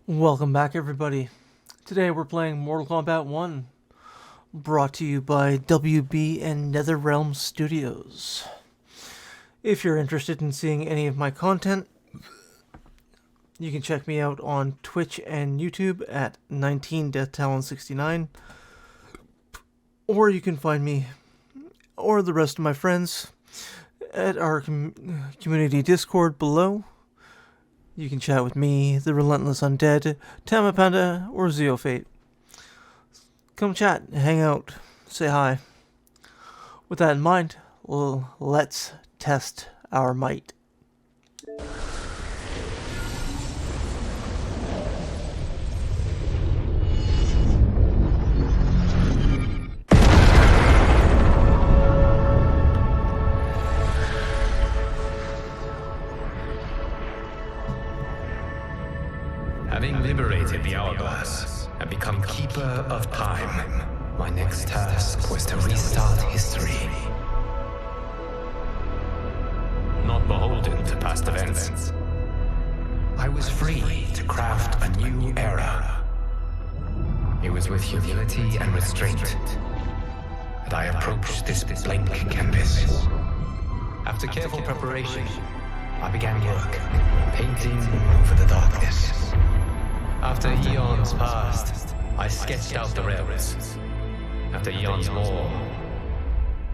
Welcome back, everybody. Today we're playing Mortal Kombat 1, brought to you by WB and NetherRealm Studios. If you're interested in seeing any of my content, you can check me out on Twitch and YouTube at 19deathtalon69, or you can find me, or the rest of my friends, at our community Discord below. You can chat with me, the Relentless Undead, Tamapanda, or Zeofate. Come chat, hang out, say hi. With that in mind, let's test our might. Having liberated the hourglass and become keeper of time, my next task was to restart history. Not beholden to past events, I was free to craft a new era. It was with humility and restraint that I approached this blank canvas. After careful preparation, I began work, painting over the darkness. After eons passed, I sketched out the rails. After eons more,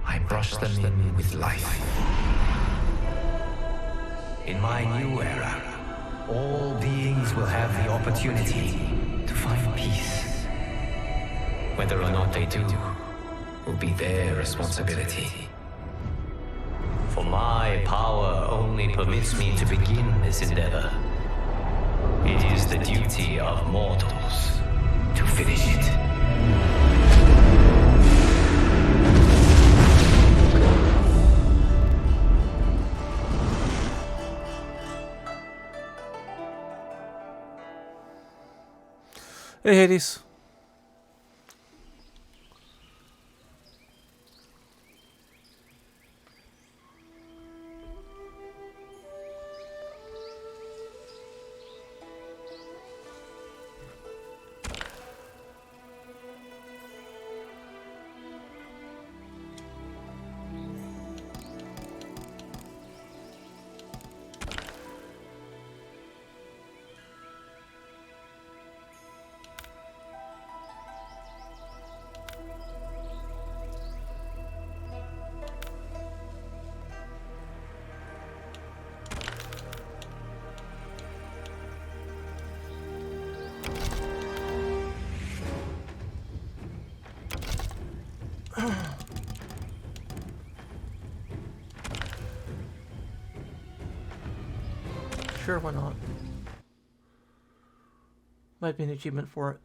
I brushed them in with life. In my new era, all beings will have the opportunity to find peace. Whether or not they do, will be their responsibility. For my power only permits me to begin this endeavor. It is the duty of mortals to finish it. Hey, Hades. Sure, why not? Might be an achievement for it.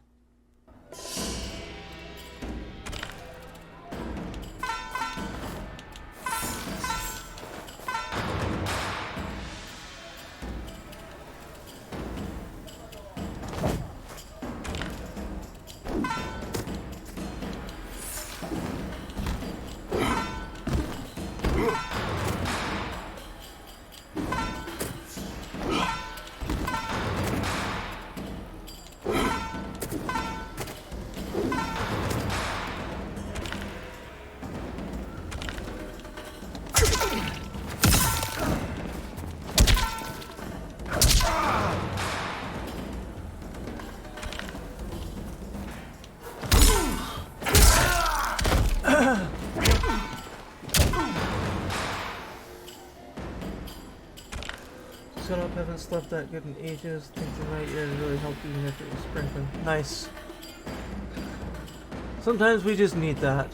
Shut up, haven't slept that good in ages. Think the night air really helped even if it was sprinkling. Nice. Sometimes we just need that.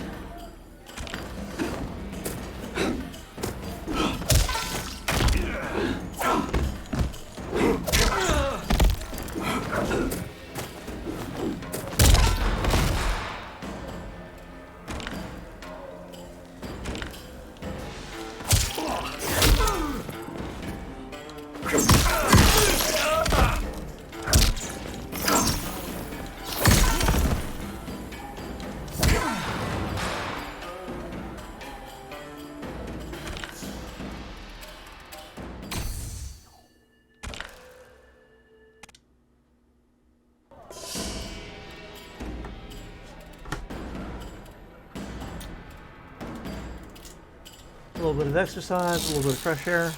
little bit of exercise, a little bit of fresh air.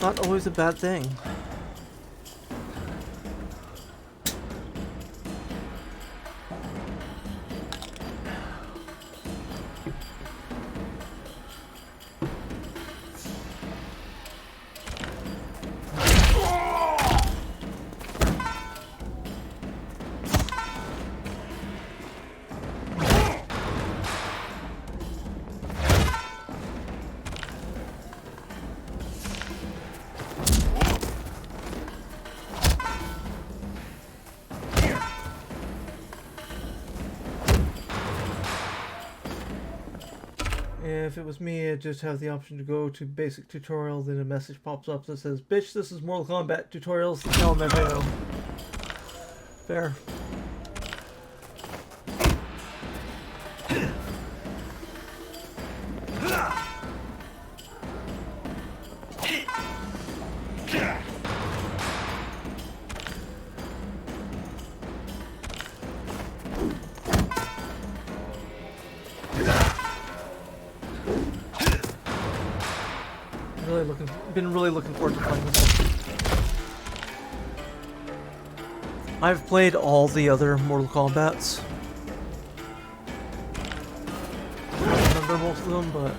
Not always a bad thing. If it was me, I'd just have the option to go to basic tutorial, then a message pops up that says, "Bitch, this is Mortal Kombat tutorials, tell them I know." Fair. Been really looking forward to playing this one. I've played all the other Mortal Kombats. I don't remember most of them, but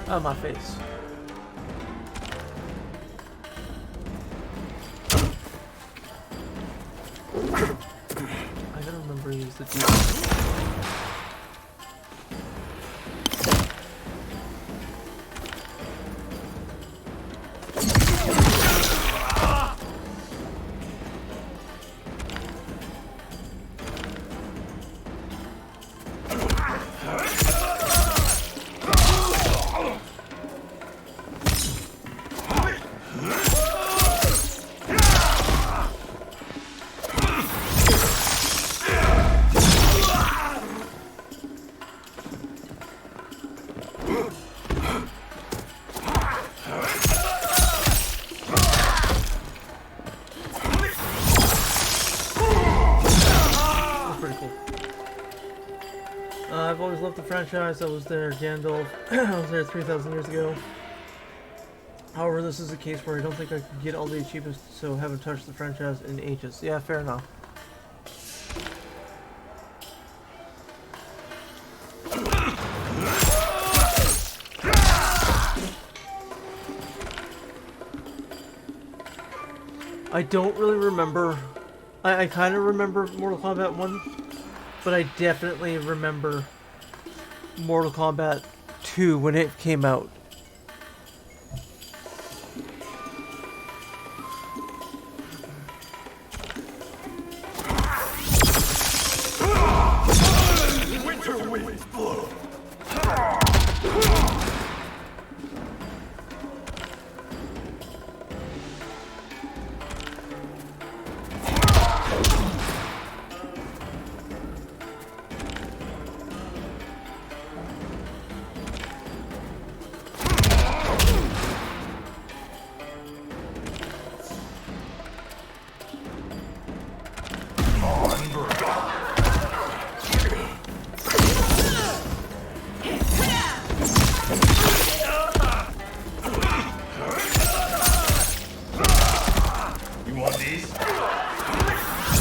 out of my face. I gotta remember to use the D. I've always loved the franchise. I was there, Gandalf. I was there 3,000 years ago. However, this is a case where I don't think I could get all the achievements, so haven't touched the franchise in ages. Yeah, fair enough. I don't really remember. I kind of remember Mortal Kombat 1, but I definitely remember Mortal Kombat 2 when it came out.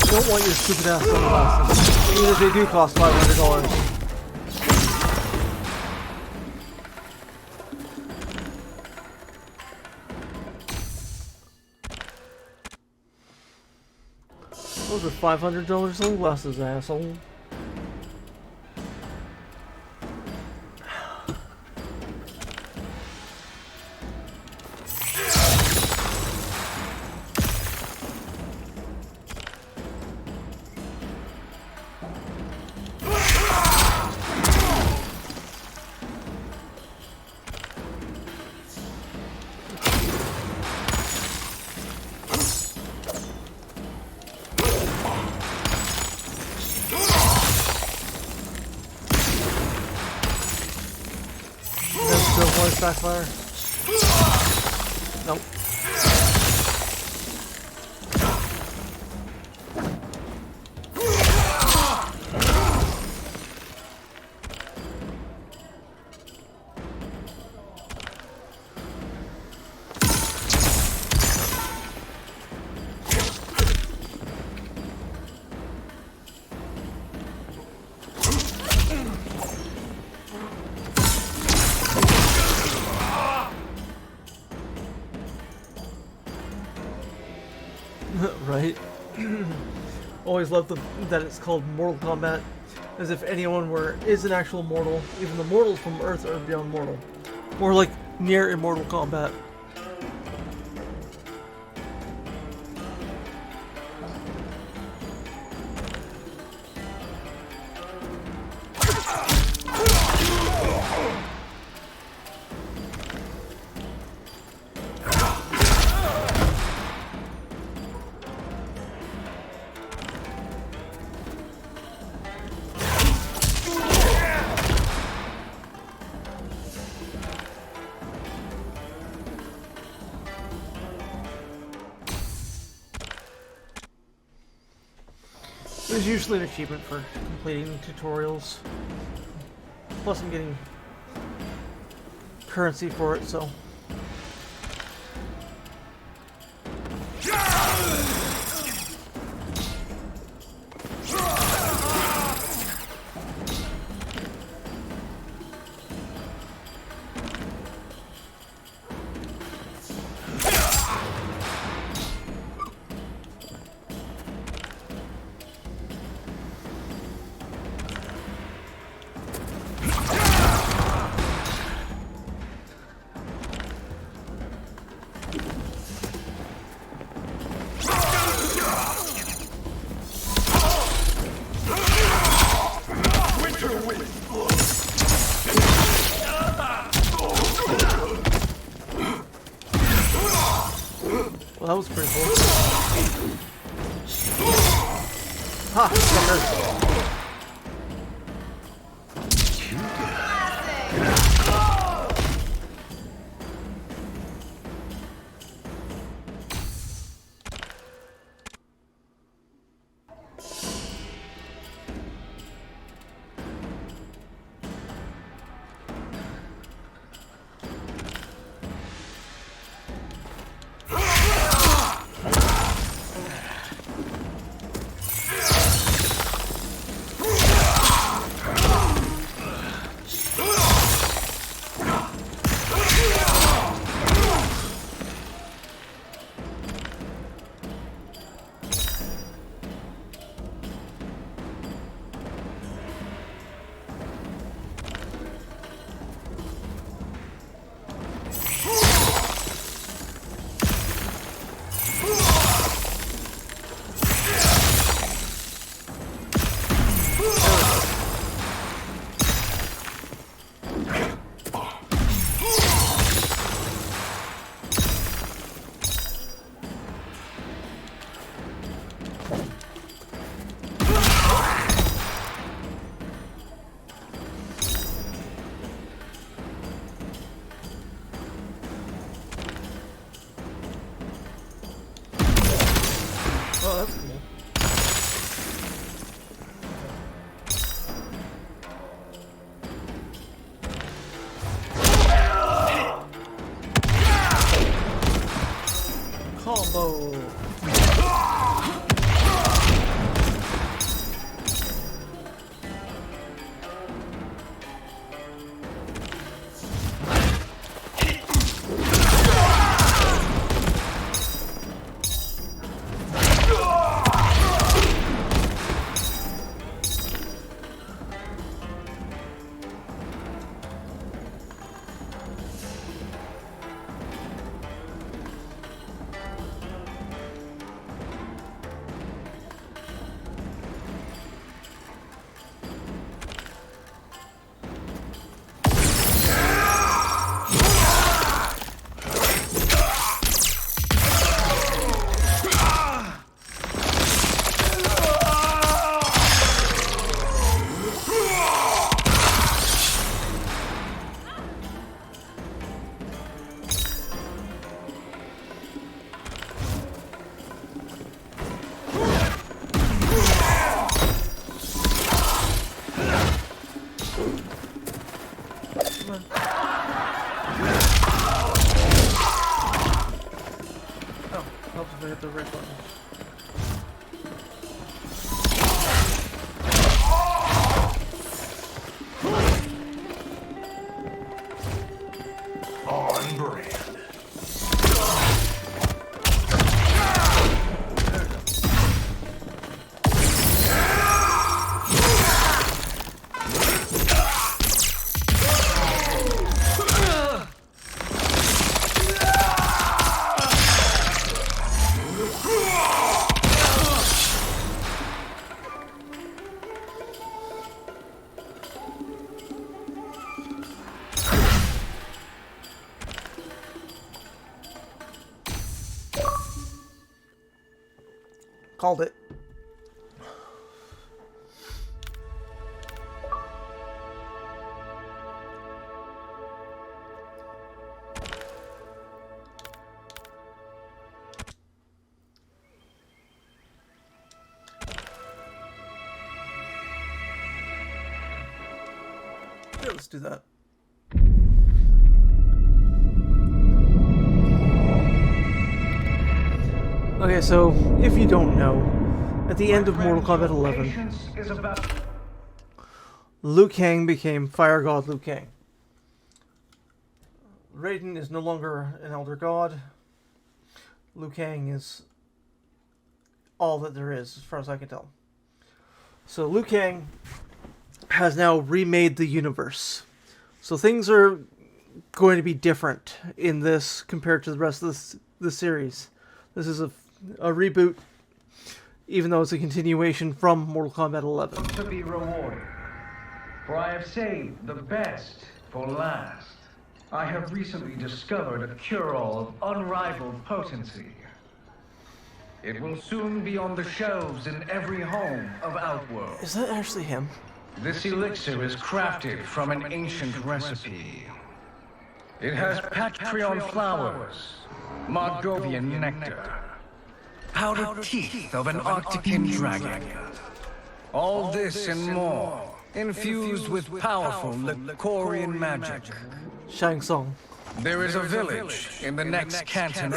Don't want your stupid ass sunglasses, even if they do cost $500. Those are $500 sunglasses, asshole. voice backfire. Nope. Right? Always love that it's called Mortal Kombat, as if anyone is an actual mortal. Even the mortals from Earth are beyond mortal. More like near immortal combat. There's usually an achievement for completing tutorials. Plus I'm getting currency for it, so... Well, that was pretty cool. Ha! Sucker! Called it. Yeah, let's do that. Okay, so if you don't know, at the end of Mortal Kombat 11, Liu Kang became Fire God Liu Kang. Raiden is no longer an Elder God. Liu Kang is all that there is, as far as I can tell. So Liu Kang has now remade the universe. So things are going to be different in this compared to the rest of the series. This is a reboot, even though it's a continuation from Mortal Kombat 11. To be rewarded, for I have saved the best for last. I have recently discovered a cure-all of unrivaled potency. It will soon be on the shelves in every home of Outworld. Is that actually him? This elixir is crafted from an ancient recipe. It has Patreon flowers, Margovian nectar, powdered teeth of an Arctican dragon. All this and more, infused with powerful Lycorian magic. Shang Tsung. There is a village in the next canton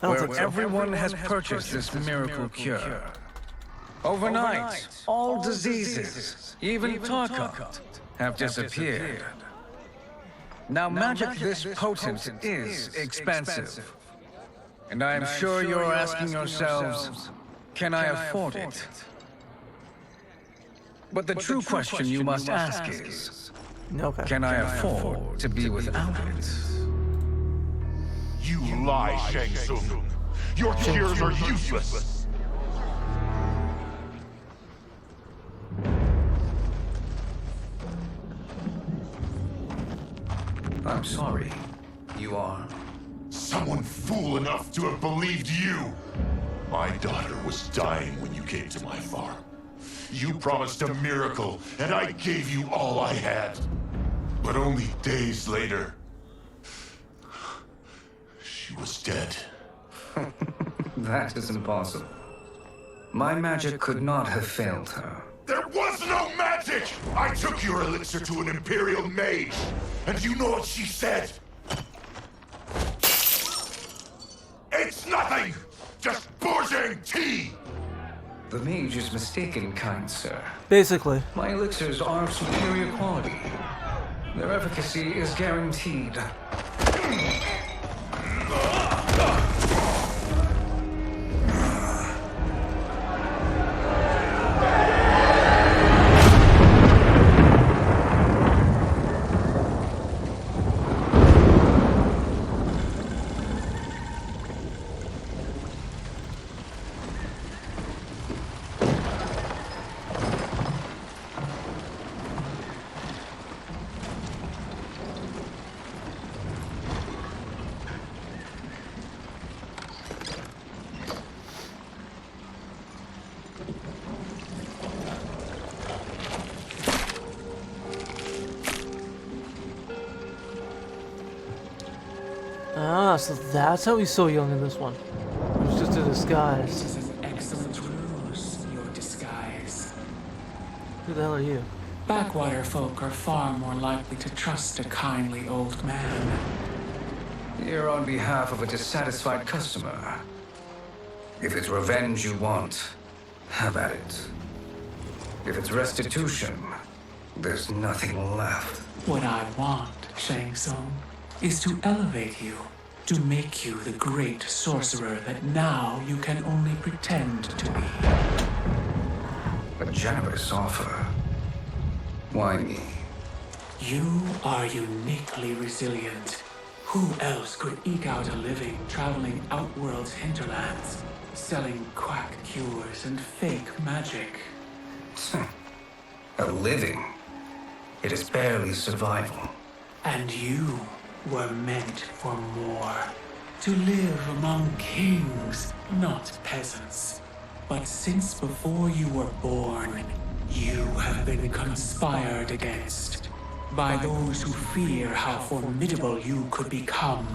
over, where everyone has purchased this miracle cure. Overnight, all diseases, even Tarkot, have disappeared. Now magic this potent is expensive. And I am sure you're asking yourselves, can I afford it? But the true question you must ask is, Okay. can I afford to be without it? You lie, Shang Tsung. Your cures are useless. I'm sorry. You are? Someone fool enough to have believed you. My daughter was dying when you came to my farm. You promised a miracle, and I gave you all I had. But only days later, she was dead. That is impossible. My magic could not have failed her. There was no magic! I took your elixir to an Imperial mage, and you know what she said? It's nothing! Just bourgeois tea! The mage is mistaken, kind sir. Basically. My elixirs are of superior quality. Their efficacy is guaranteed. Ah, so that's how he's so young in this one. It was just a disguise. This is an excellent ruse, your disguise. Who the hell are you? Backwater folk are far more likely to trust a kindly old man. Here on behalf of a dissatisfied customer. If it's revenge you want, have at it. If it's restitution, there's nothing left. What I want, Shang Tsung, is to elevate you, to make you the great sorcerer that now you can only pretend to be. A generous offer. Why me? You are uniquely resilient. Who else could eke out a living traveling Outworld's hinterlands, selling quack cures and fake magic? A living? It is barely survival. And you were meant for more. To live among kings, not peasants. But since before you were born, you have been conspired against by those who fear how formidable you could become.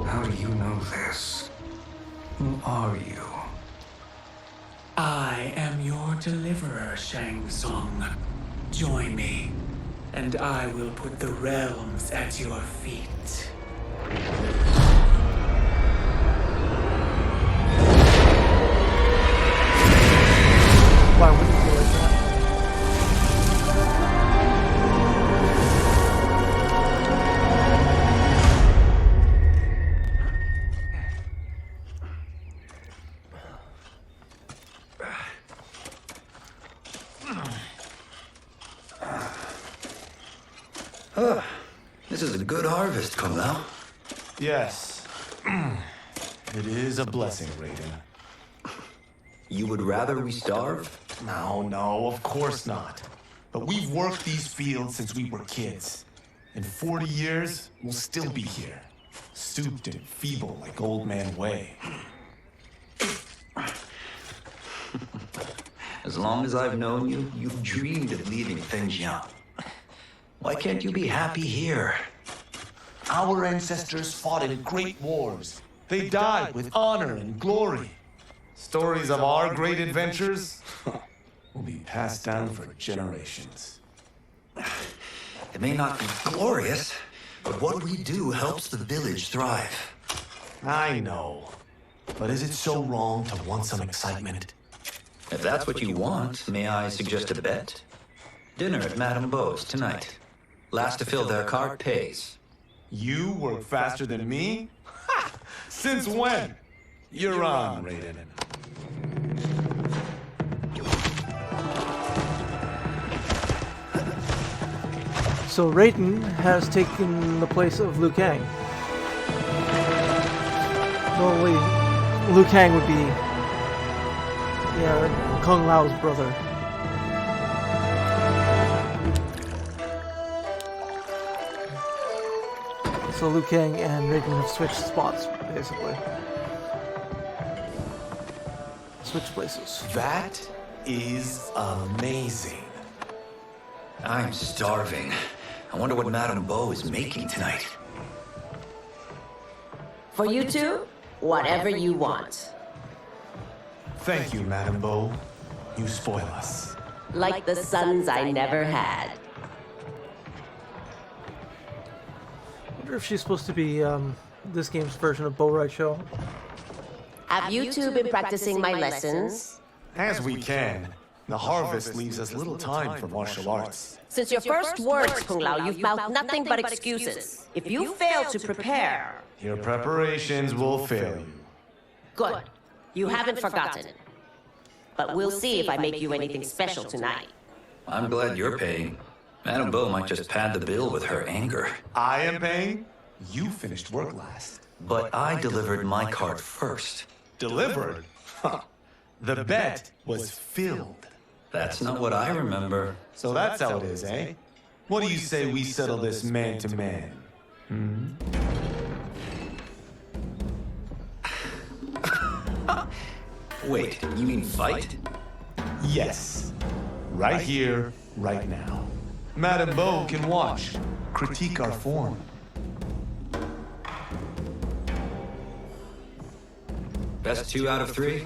How do you know this? Who are you? I am your deliverer, Shang Tsung. Join me, and I will put the realms at your feet. Why would you do like that? This is a good harvest, Kung Lao. Yes. It is a blessing, Raiden. You would rather we starve? No, of course not. But we've worked these fields since we were kids. In 40 years, we'll still be here. Stooped and feeble like Old Man Wei. As long as I've known you, you've dreamed of leaving Fengjiang. Why can't you be happy here? Our ancestors fought in great wars. They died with honor and glory. Stories of our great adventures will be passed down for generations. It may not be glorious, but what we do helps the village thrive. I know. But is it so wrong to want some excitement? If that's what you want, may I suggest a bet? Dinner at Madame Beau's tonight. Last to fill their cart pays. You work faster than me? Ha! Since when? You're on, Raiden. So Raiden has taken the place of Liu Kang. Normally, Liu Kang would be Kung Lao's brother. So Liu Kang and Raiden have switched spots, basically. Switch places. That is amazing. I'm starving. I wonder what Madame Beau is making tonight. For you two, whatever you want. Thank you, Madame Beau. You spoil us. Like the sons I never had. I wonder if she's supposed to be this game's version of Bo Show. Have you two been practicing my lessons? As we can. The harvest leaves us little time for martial arts. Since your first words, Kung Lao, you've found nothing but excuses. If you fail to prepare... Your preparations will fail you. Good. You haven't forgotten. But we'll see if I make you anything special tonight. I'm glad you're paying. Madame Beau might just pad the bill with her anger. I am paying? You finished work last. But I delivered my cart first. Delivered? Huh. The bet was filled. That's not what I remember. So that's how it is, eh? What do you say we settle this man to man? Wait, you mean fight? Yes. Right here, right now. Madame Beau can watch, critique our form. Best 2 out of 3?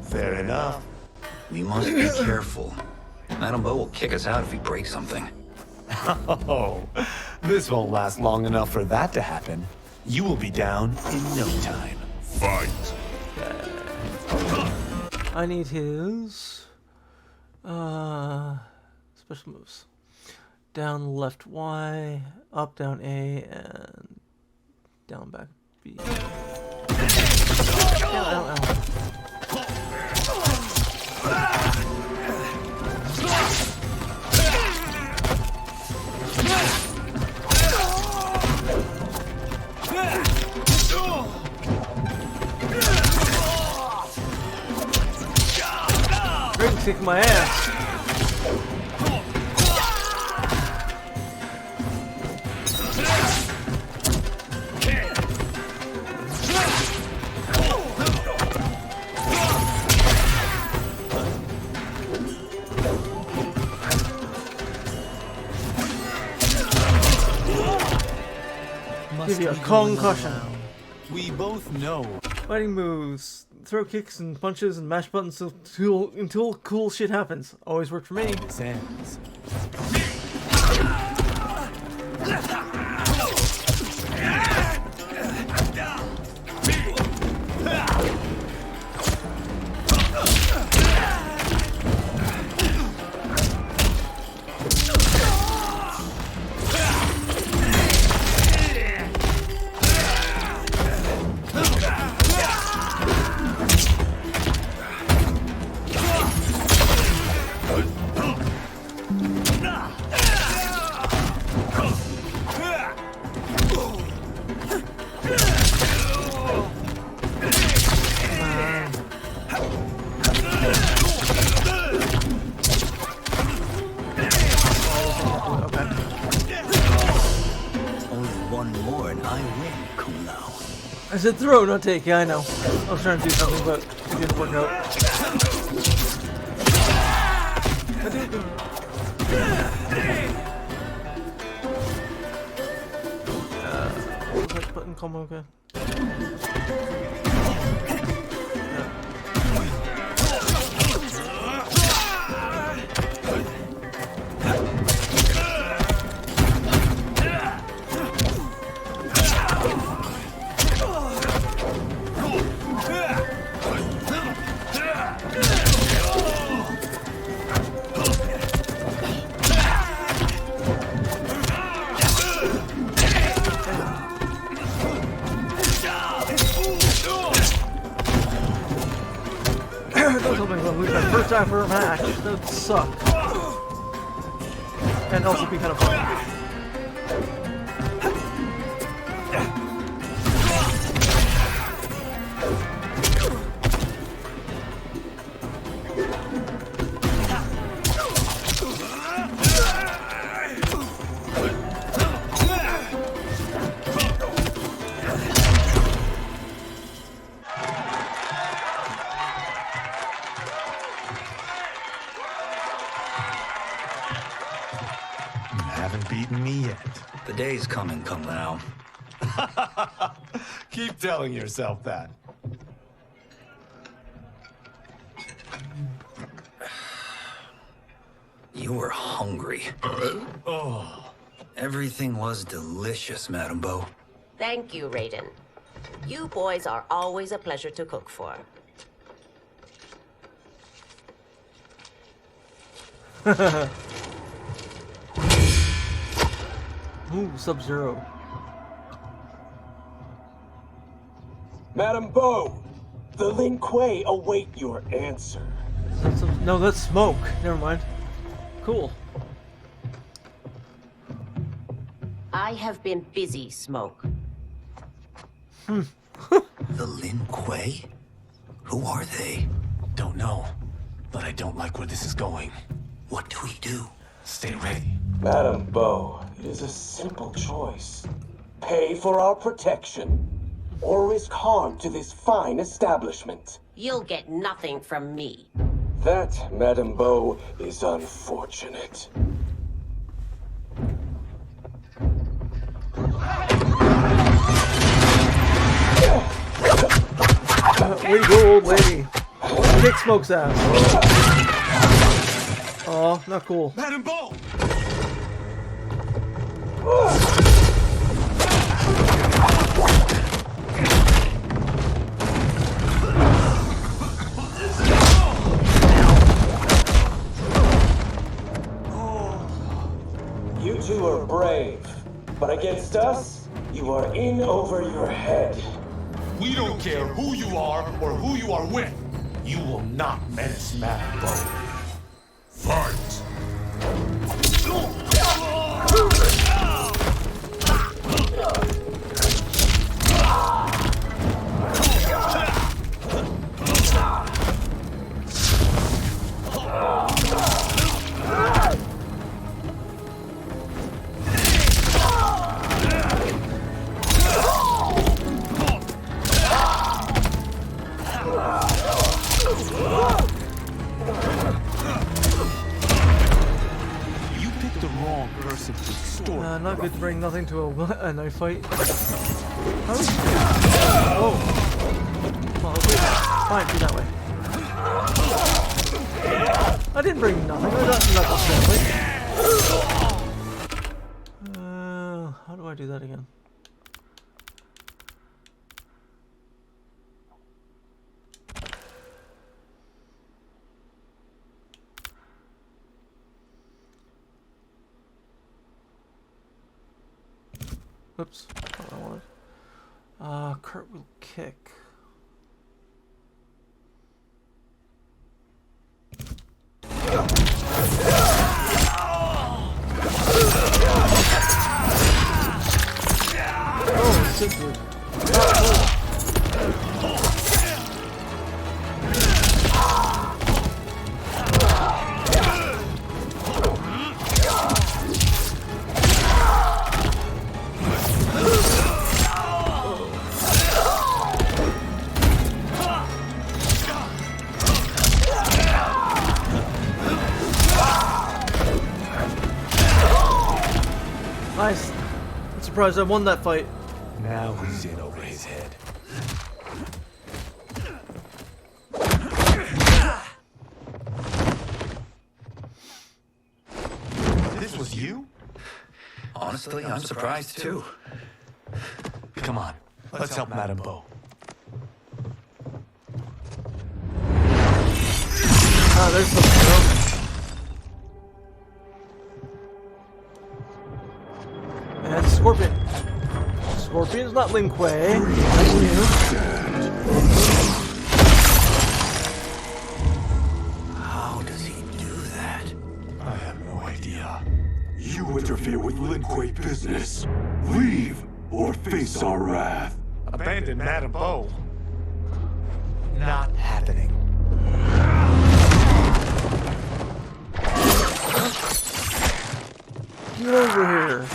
Fair enough. We must be careful. Madame Beau will kick us out if we break something. Oh, this won't last long enough for that to happen. You will be down in no time. Fight! I need his special moves. Down left Y, up down A, and down back B. Ow. Raiden's kicking my ass. Give you a concussion. We both know. Fighting moves. Throw kicks and punches and mash buttons until cool shit happens. Always worked for me. This ends. I said throw, not take. Yeah, I know. I was trying to do something, but it didn't work out. What was that button combo again? First ever match, that would suck. And also be kind of fun. Beaten me yet. The day's coming, Kung Lao. Keep telling yourself that. You were hungry. Oh. Everything was delicious, Madame Bo. Thank you, Raiden. You boys are always a pleasure to cook for. Ooh, Sub-Zero. Madame Bo, the Lin Kuei await your answer. No, that's smoke. Never mind. Cool. I have been busy, Smoke. The Lin Kuei? Who are they? Don't know, but I don't like where this is going. What do we do? Stay ready. Madame Bo, it is a simple choice. Pay for our protection, or risk harm to this fine establishment. You'll get nothing from me. That, Madame Bo, is unfortunate. Way to go, old lady. Kick Smoke's ass. Oh, not cool. Madame Bo! You two are brave, but against us, you are in over your head. We don't care who you are or who you are with. You will not menace Madame Bo. Fight! wrong person to extort. Not good to bring nothing to a knife fight. How is oh. Well, okay. Fine, do that way. I didn't bring nothing. I got knuckles that way. How do I do that again? Oops, not what I wanted. Cartwheel kick. Oh, sick dude. Nice. I'm surprised I won that fight. Now he's in over his head. This was you? Honestly, I'm surprised too. Come on, let's help Madame Bo. Ah, there's something else. And Scorpion. Scorpion's not Lin Kuei. How does he do that? I have no idea. You interfere with Lin Kuei business. Leave or face our wrath. Abandon Madame Bo. Not happening. Get over here.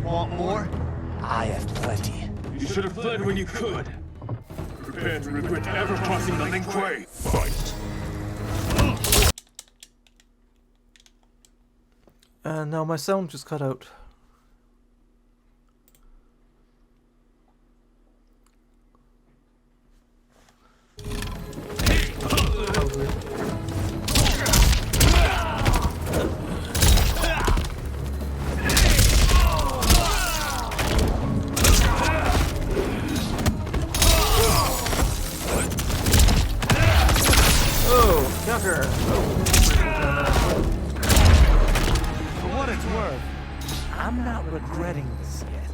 Want more? I have plenty. You should have fled when you could. Prepare to regret ever crossing the Lin Kuei. Fight. And now my sound just cut out. Oh, counter! For what it's worth, I'm not regretting this yet.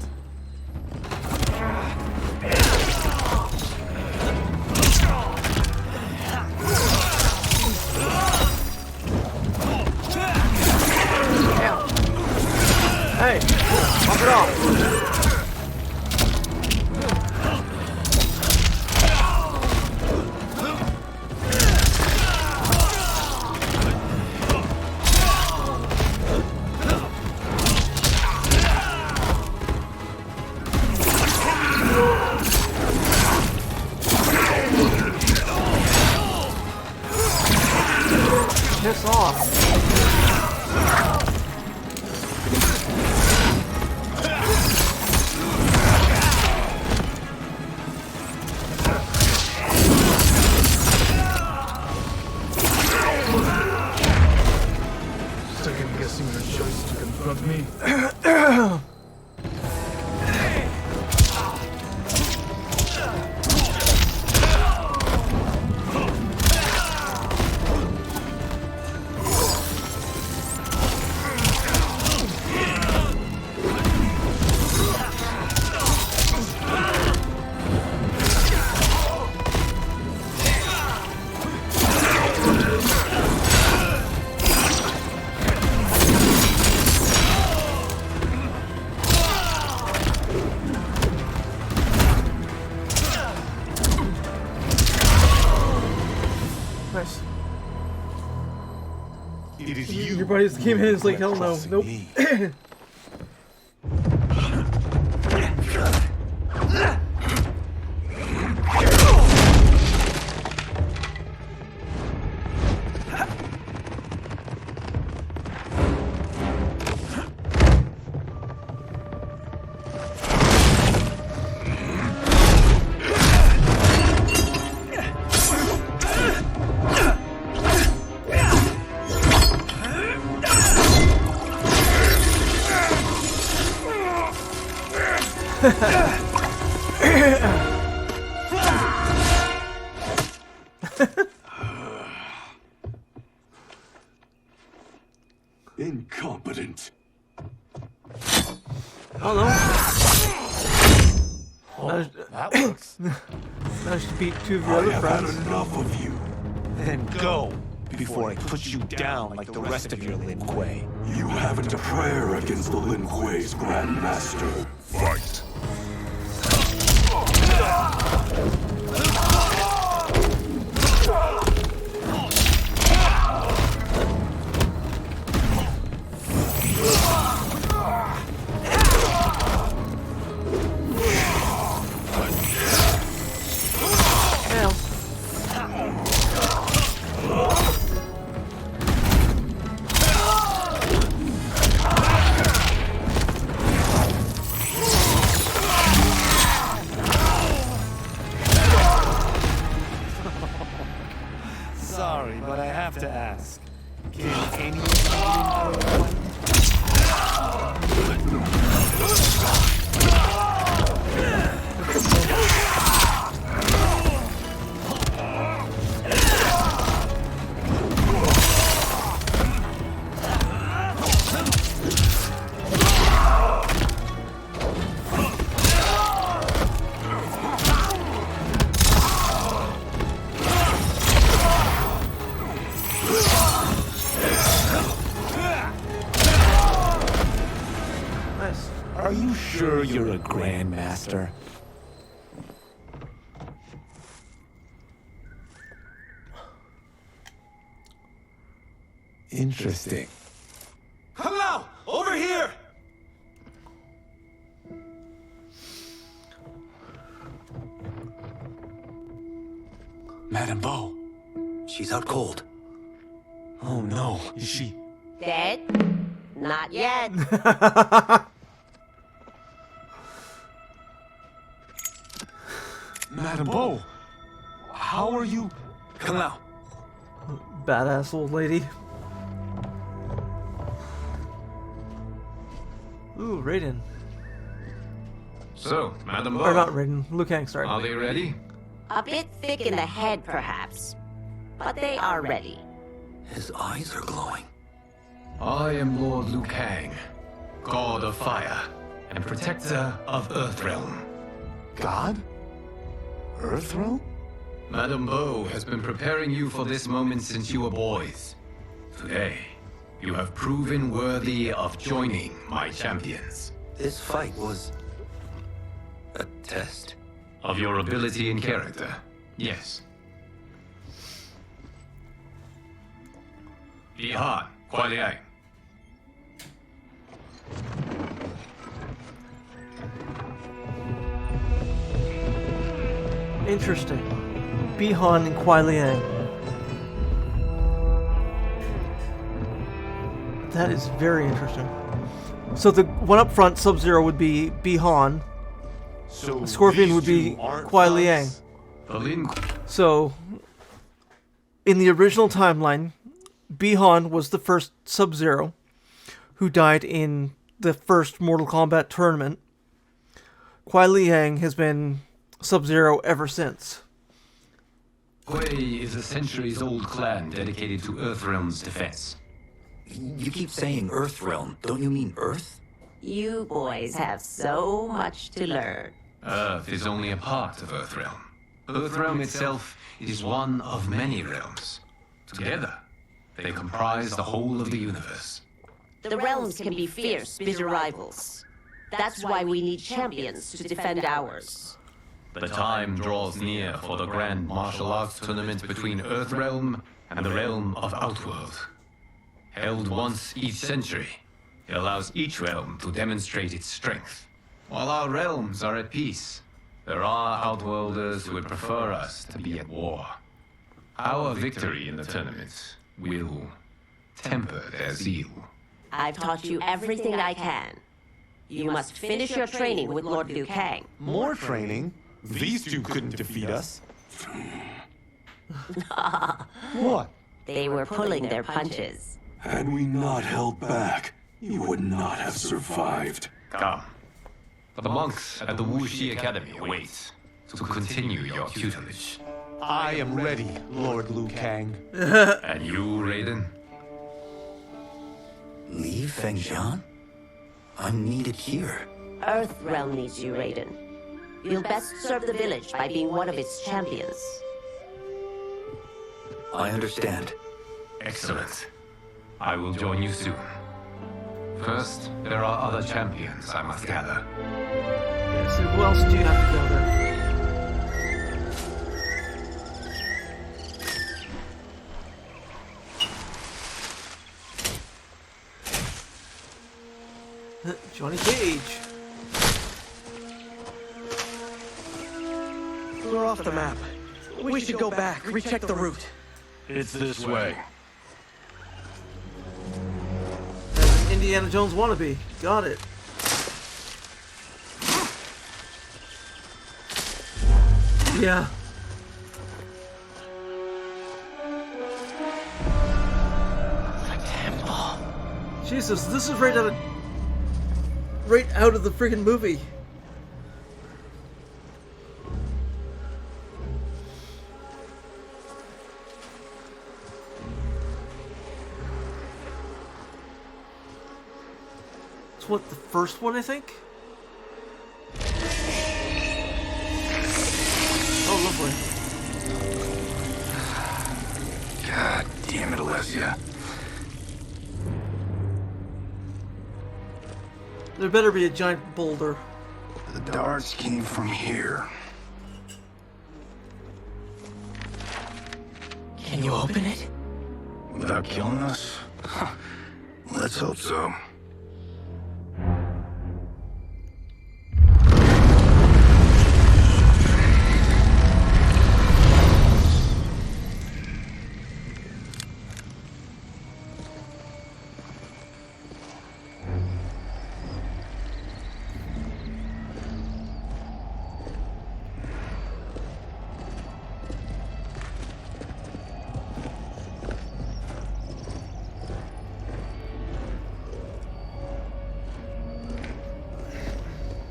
Hey, knock it off! Piss off! Second guessing your choice to confront me. Nice. It is you. Your buddies came in and it's like, hell no. Nope. Incompetent. Hello. Oh, that works. Managed to beat two of your I other have friends. had enough of you. Then go, before I put you down like the rest of your Lin Kuei. You haven't a prayer against the Lin Kuei's Grand Master. Fight. Sorry, but I have to ask. Can anyone Are you sure you're a Grandmaster? Interesting. Come out! Over here! Madame Bo. She's out cold. Oh no, is she? Dead? Not yet. Madame Bo, how are you? Come out. Badass old lady. Ooh, Raiden. So, Madam Bo, Or not Raiden, Liu Kang, sorry. are they ready? A bit thick in the head, perhaps. But they are ready. His eyes are glowing. I am Lord Liu Kang, God of Fire, and Protector of Earthrealm. God? Earthrealm? Madame Bo has been preparing you for this moment since you were boys. Today, you have proven worthy of joining my champions. This fight was a test. Of your ability and character, yes. Bihan, Kuai Liang. Interesting. Bihan and Kuai Liang. That is very interesting. So the one up front, Sub-Zero, would be Bihan. So Scorpion would be Kuai Liang. So, in the original timeline, Bihan was the first Sub-Zero who died in the first Mortal Kombat tournament. Kuai Liang has been Sub-Zero ever since. Kuei is a centuries-old clan dedicated to Earthrealm's defense. You keep saying Earthrealm. Don't you mean Earth? You boys have so much to learn. Earth is only a part of Earthrealm. Earthrealm itself is one of many realms. Together, they comprise the whole of the universe. The realms can be fierce, bitter rivals. That's why we need champions to defend ours. The time draws near for the grand martial arts tournament between Earthrealm and the realm of Outworld. Held once each century, it allows each realm to demonstrate its strength. While our realms are at peace, there are Outworlders who would prefer us to be at war. Our victory in the tournament will temper their zeal. I've taught you everything I can. You must finish your training with Lord Liu Kang. More training? These two couldn't defeat us. What? They were pulling their punches. Had we not held back, you would not have survived. Come. The monks at the Wuxi Academy await to continue your tutelage. I am ready, Lord Liu Kang. And you, Raiden? Leave Fengjian? I'm needed here. Earthrealm needs you, Raiden. You'll best serve the village by being one of its champions. I understand. Excellent. I will join you soon. First, there are other champions I must gather. Okay, so who else do you have to gather? Johnny Cage. We're off the map. We should go back, recheck the route. It's this way. As an Indiana Jones wannabe. Got it. Yeah. The temple. Jesus, this is right out of the friggin' movie. It's what, the first one, I think? Oh, lovely. God damn it, Alessia. There better be a giant boulder. The darts came from here. Can you open it? Without killing us? Let's hope so.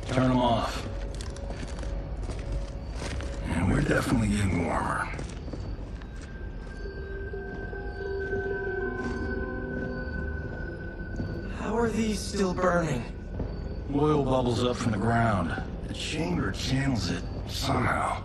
Turn them off. And we're definitely getting warmer. How are these still burning? Oil bubbles up from the ground. The chamber channels it somehow.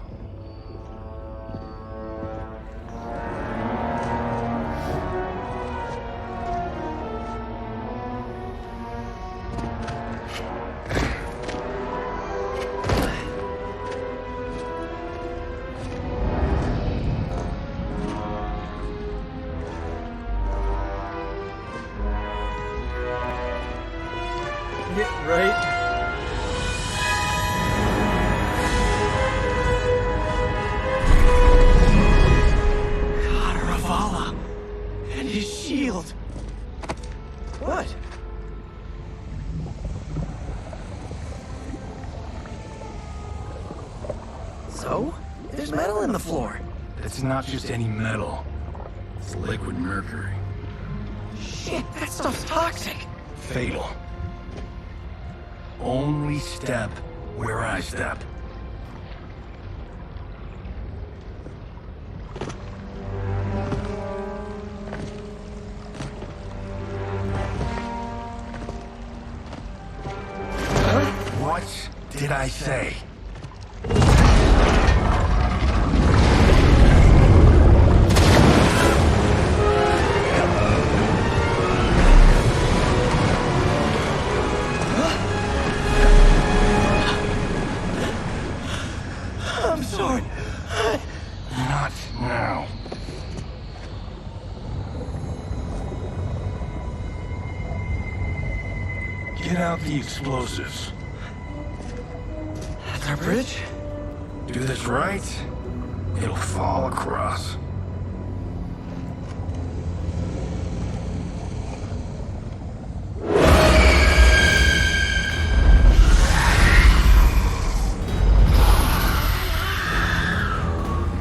Yeah, right? Ravala and his shield. What? So? There's metal in the floor. It's not just any metal. It's liquid mercury. Shit, that stuff's toxic. Fatal. Only step where I step. What did I say? I'm sorry. Not now. Get out the explosives. That's our bridge? Do this right, it'll fall across.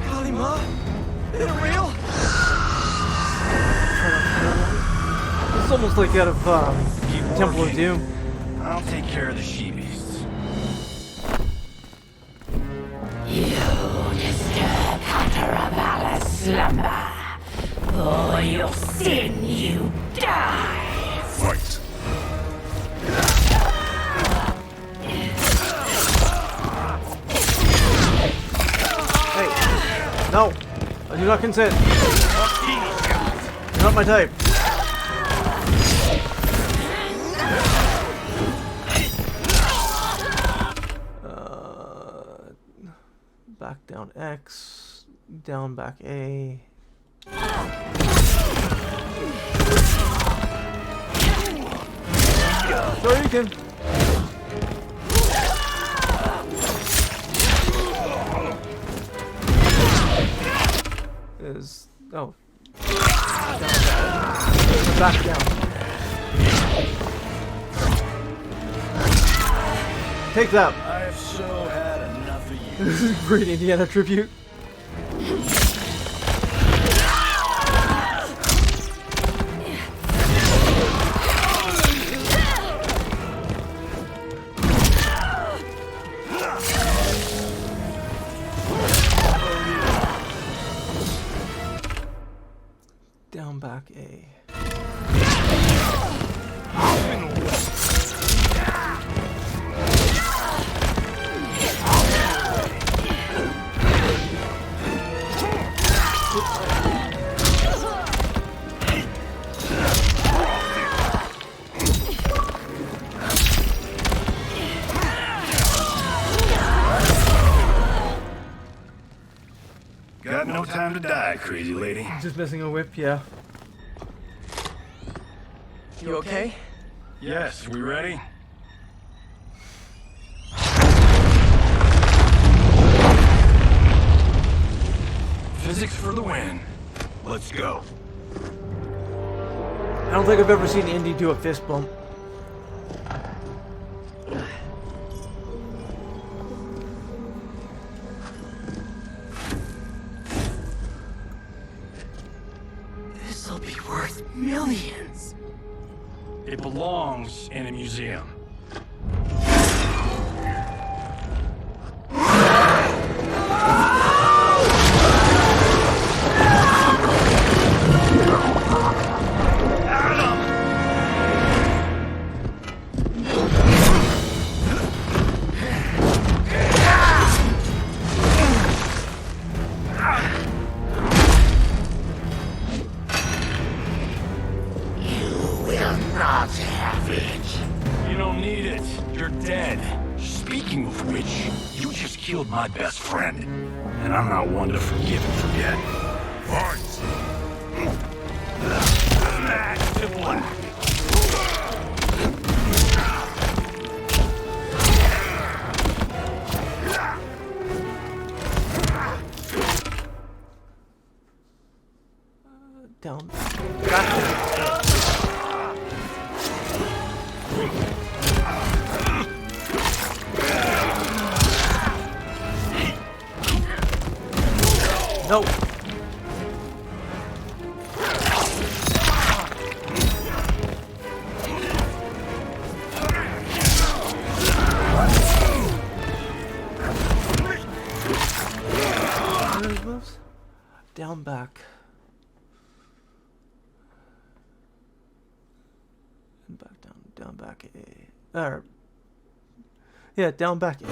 Kalima? Is it real? It's almost like out of Temple of Doom. I'll take care of the she-beasts. Disturb Counterabala's slumber. For your sin, you die. Fight! Hey! No! I do not consent! You're not my type! Back down X, down back A. Sure you can. Is oh. Back down. Take that. I've so had enough of you. This is great Indiana tribute. Down back A. Got no time to die, crazy lady. Just missing a whip, yeah. You okay? Yes, we ready? Physics for the win. Let's go. I don't think I've ever seen Indy do a fist bump. This'll be worth millions. It belongs in a museum. Killed my best friend, and I'm not one to forgive and forget. Fight! Smash to black! Down. No. Down back. And back down. Down back A. Yeah, down back A.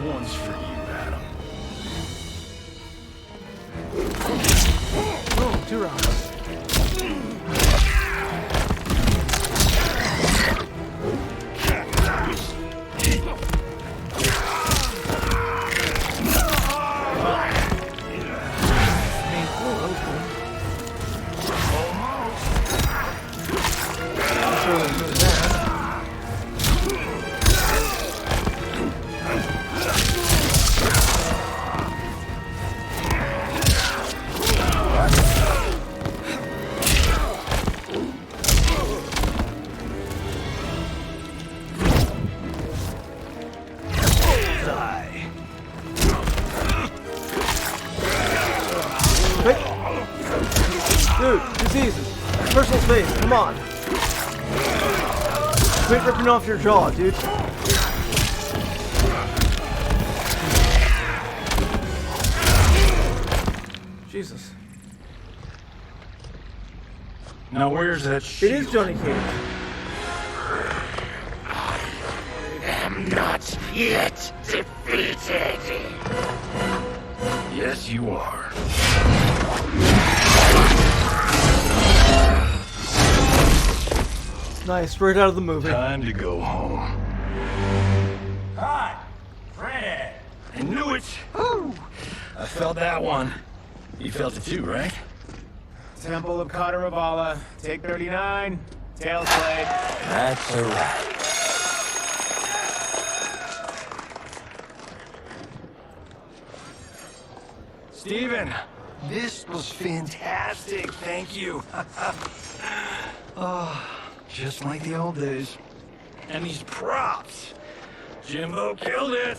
One's for you, Adam. Oh, 2 rounds. Jesus. Personal space, come on. Quit ripping off your jaw, dude. Jesus. Now where's that shield? It is Johnny Cage. I'm not yet defeated. Yes, you are. Nice, right out of the movie. Time to go home. Hi, Fred. I knew it. Woo. I felt that one. You felt it too, right? Temple of Kataravala, take 39, tail slate. That's a wrap. Steven, this was fantastic. Thank you. Oh, just like the old days. And these props. Jimbo killed it.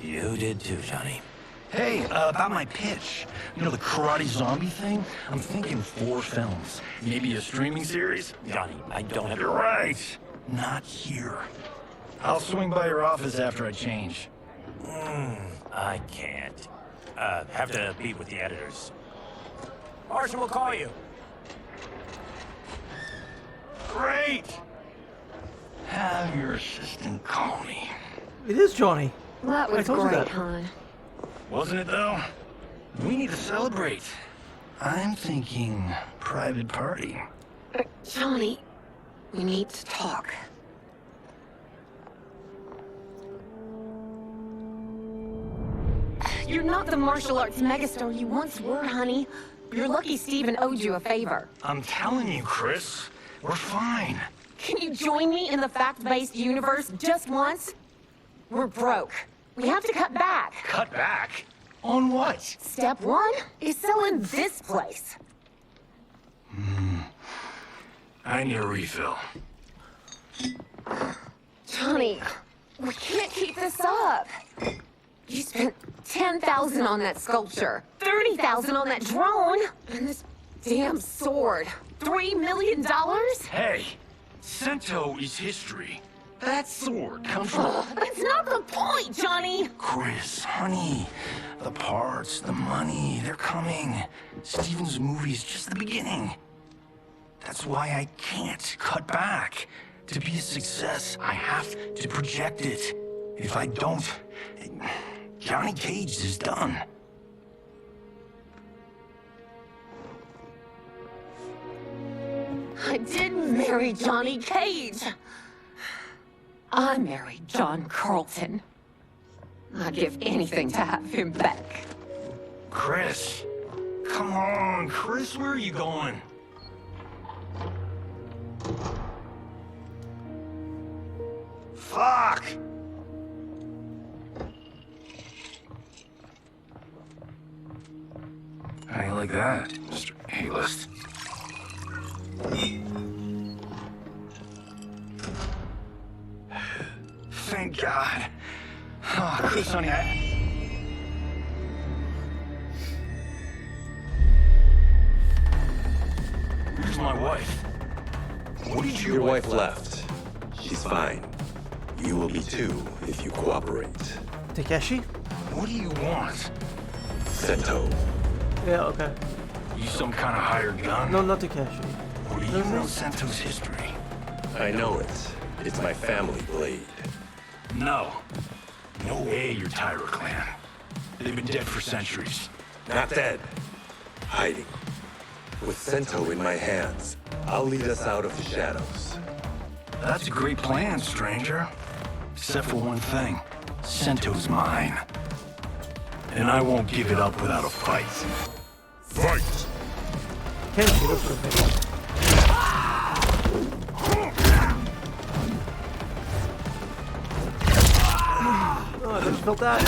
You did too, Johnny. Hey, about my pitch. You know, the karate zombie thing? I'm thinking 4 films. Maybe a streaming series? Johnny, I don't have... You're right. Not here. I'll swing by your office after I change. I can't. Have to meet with the editors. Marshall will call you. Great! Have your assistant call me. It is Johnny. That was great, hon. Wasn't it, though? We need to celebrate. I'm thinking private party. Johnny, we need to talk. You're not the martial arts megastar you once were, honey. You're lucky Steven owed you a favor. I'm telling you, Chris, we're fine. Can you join me in the fact-based universe just once? We're broke. We have to cut back. Cut back? On what? Step 1 is selling this place. I need a refill. Johnny, we can't keep this up. You spent $10,000 on that sculpture, $30,000 on that drone, and this damn sword. $3 million? Hey, Sento is history. That sword comes from... That's not the point, Johnny! Chris, honey, the parts, the money, they're coming. Steven's movie's just the beginning. That's why I can't cut back. To be a success, I have to project it. If I don't, Johnny Cage is done. I didn't marry Johnny Cage. I married John Carlton. I'd give anything to have him back. Chris, come on, Chris, where are you going? Fuck! How do you like that, Mr. A-list? Thank God. Oh, Chris, honey, Where's my wife? What did Your wife left. She's fine. You will be too if you cooperate. Takeshi? What do you want? Sento. Yeah, okay. You some kind of hired gun? No, not Takeshi. What do you know Sento's history? I know it. It's my family blade. No. No way you're Tyra clan. They've been dead for centuries. Not dead. Hiding. With Sento in my hands, I'll lead us out of the shadows. That's a great plan, stranger. Except for one thing. Sento's mine. And I won't give it up without a fight. Fight! Can't see this one. Oh, I just felt that.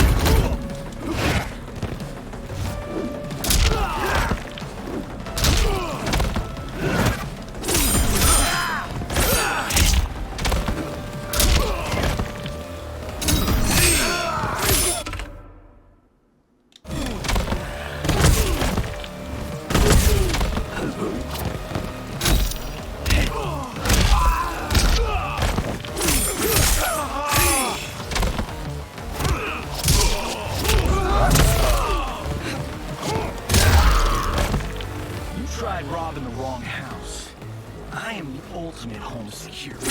ultimate home security.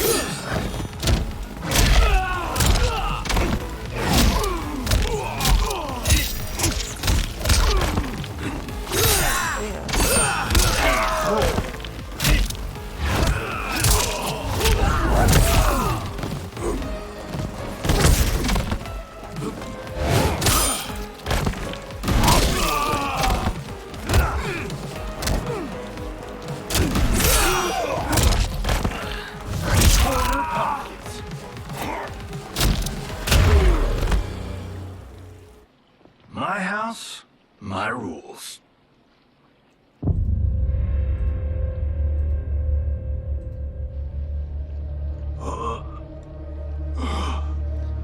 My house, my rules.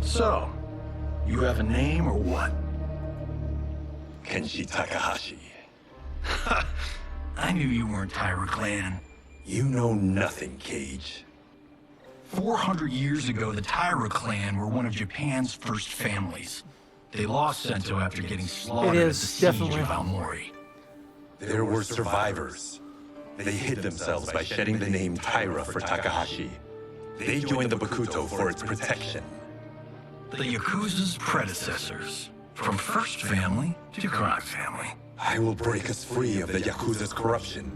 So, you have a name or what? Kenshi Takahashi. I knew you weren't Tyra Clan. You know nothing, Cage. 400 years ago, the Tyra Clan were one of Japan's first families. They lost Sento after getting slaughtered at the siege of Aomori. There were survivors. They hid themselves by shedding the name Tyra for Takahashi. They joined the Bakuto for its protection. The Yakuza's predecessors. From First Family to Crime Family. I will break us free of the Yakuza's corruption.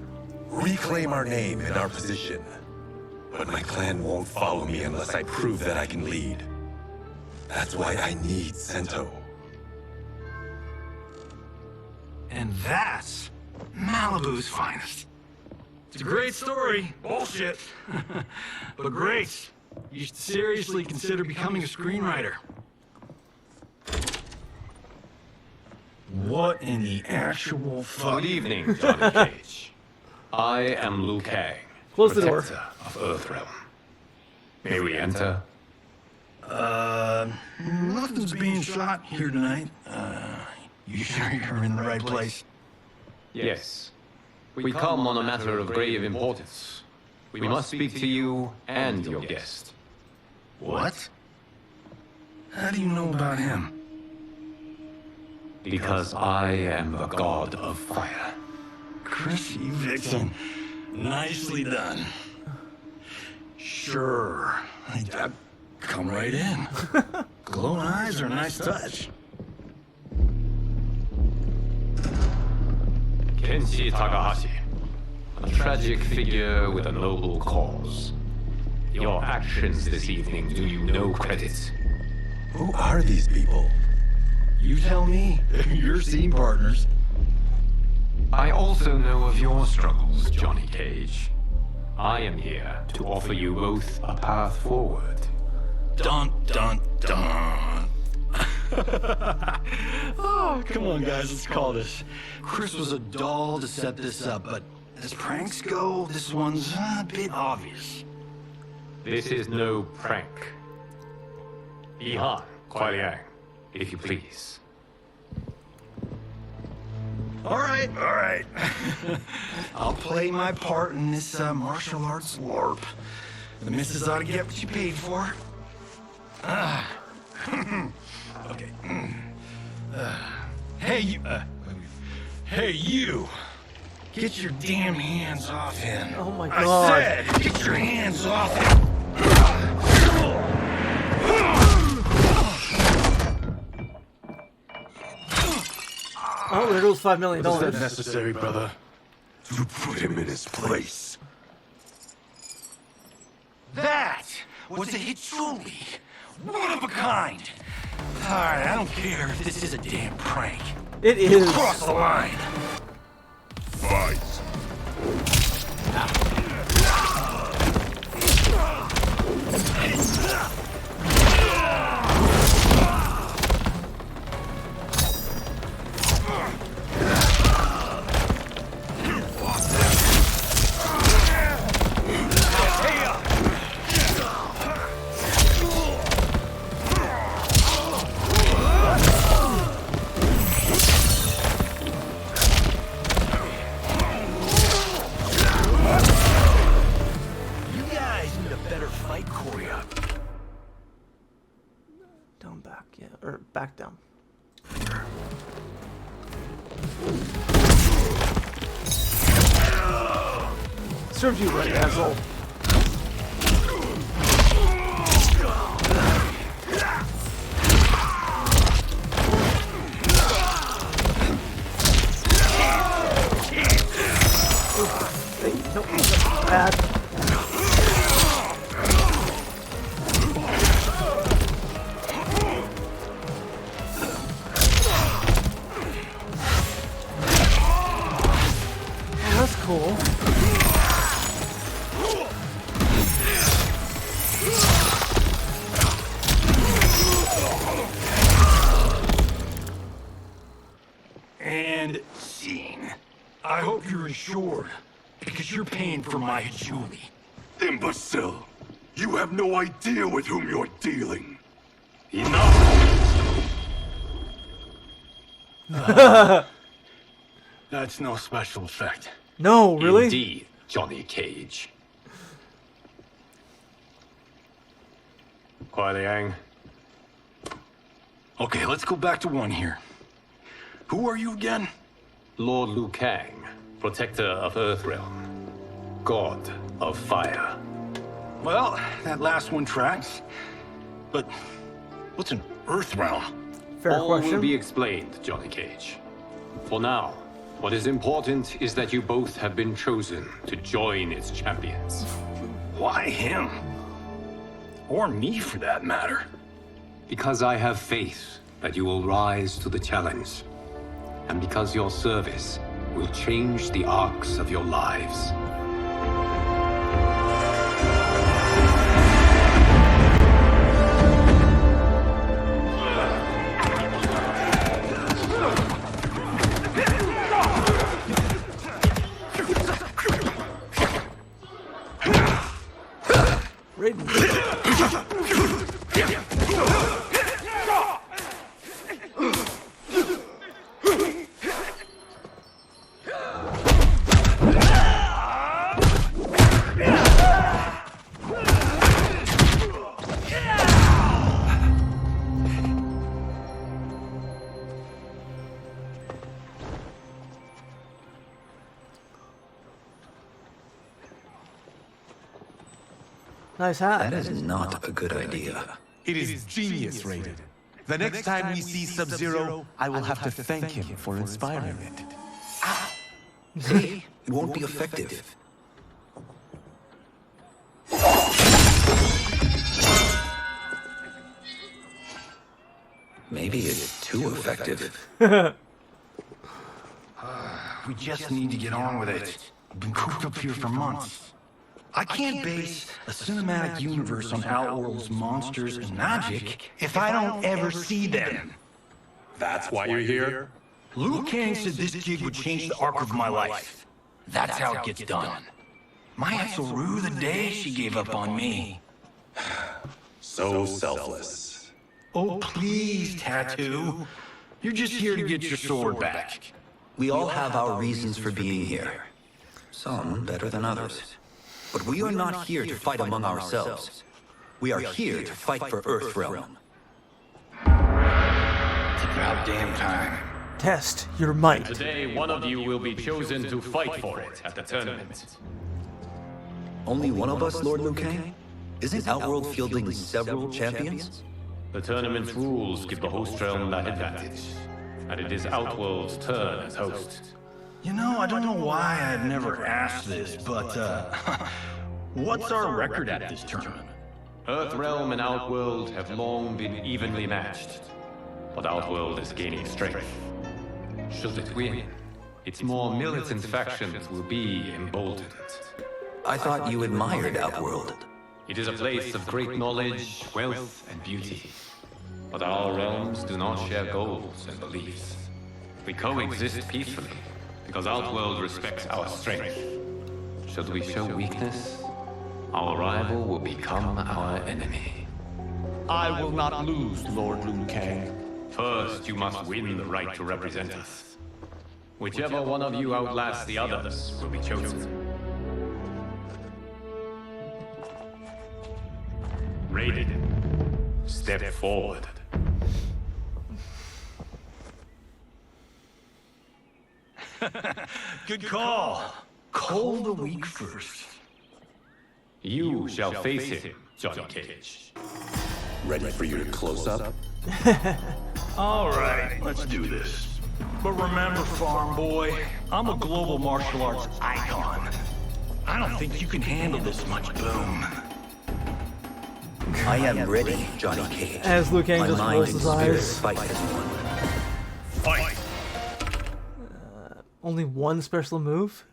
Reclaim our name and our position. But my clan won't follow me unless I prove that I can lead. That's why I need Sento. And that's Malibu's finest. It's a great story. Bullshit. But great. You should seriously consider becoming a screenwriter. What in the actual fuck? Good evening, Johnny Cage. I am Liu Kang, Close the door. protector of Earthrealm. May we enter? Nothing's being shot here tonight. You sure you're in the right place? Yes. We come on a matter of grave importance. We must speak to you and your guest. What? How do you know about him? Because I am the god of fire. Chrissy Vixen. Nicely done. Sure. I'd come right in. Glowing eyes are a nice touch. Kenshi Takahashi, a tragic figure with a noble cause. Your actions this evening do you no credit. Who are these people? You tell me. You're scene partners. I also know of your struggles, Johnny Cage. I am here to offer you both a path forward. Dun, dun, dun. Oh, come on, guys, let's call this. Chris was a doll to set this up, but as pranks go, this one's a bit obvious. This is no prank. Ihan, Kuai Liang, if you please. All right. I'll play my part in this martial arts LARP. The missus ought to get what you paid for. Okay. Hey, you! Get your damn hands off him. Oh my god. I said, get your hands off him. Oh, there goes $5 million. Was that necessary, brother? To put him in his place. That was a hit truly. One of a kind. Alright, I don't care if this is a damn prank. It is. You crossed the line. Fight. Down, back, yeah, or back down. Serves you right, asshole. bad. Oh, that's cool. And scene. I hope you're assured, because you're paying for my patchouli. Imbecile! You have no idea with whom you're dealing. Enough! That's no special effect. No, really? Indeed, Johnny Cage. Kuai Liang. Okay, let's go back to one here. Who are you again? Lord Liu Kang, protector of Earthrealm, god of fire. Well, that last one tracks. But what's an Earthrealm? Fair All question. will be explained, Johnny Cage. For now, what is important is that you both have been chosen to join its champions. Why him? Or me, for that matter. Because I have faith that you will rise to the challenge. And because your service will change the arcs of your lives. Nice hat. That is not a good idea. It is genius rated. The next time we see Sub-Zero, I will have to thank him for inspiring it. See? It won't be effective. Maybe it's too effective. We just need to get on with it. I've been cooped up here for months. I can't base a cinematic universe on Outworld's monsters and magic if I don't ever see them. That's why you're here? Liu Kang said this gig would change the arc of my life. That's how it gets done. My ex will rue the day she gave up on me. So selfless. Oh, please, Tattoo. You're just here to get your sword back. We all have our reasons for being here. Some better than others. But we are not here to fight among ourselves. We are here to fight for Earthrealm. It's about damn time. Test your might. Today, one of you will be chosen to fight for it at the tournament. Only one of us, Lord Liu Kang? Isn't Outworld fielding several champions? The tournament's rules give the host realm that advantage, and it is Outworld's turn as host. You know, I don't know why I've never asked this, but, what's our record at this tournament? Earthrealm and Outworld have long been evenly matched, but Outworld is gaining strength. Should it win, its more militant factions will be emboldened. I thought you admired Outworld. It is a place of great knowledge, wealth, and beauty. But our realms do not share goals and beliefs. We coexist peacefully, because Outworld respects our strength. Should we show weakness, our rival will become our enemy. I will not lose, Lord Liu Kang. First, you must win the right to represent us. Whichever one of you outlasts the others will be chosen. Raiden, step forward. Good call. Call the weak first. You shall face him, Johnny Cage. Ready for your close-up? All right, let's do this. But remember, farm boy, I'm a global martial arts icon. I don't think you can handle this much boom. I am ready, Johnny Cage. As Liu Kang just rolls his eyes. Fight as one. Fight! Only one special move?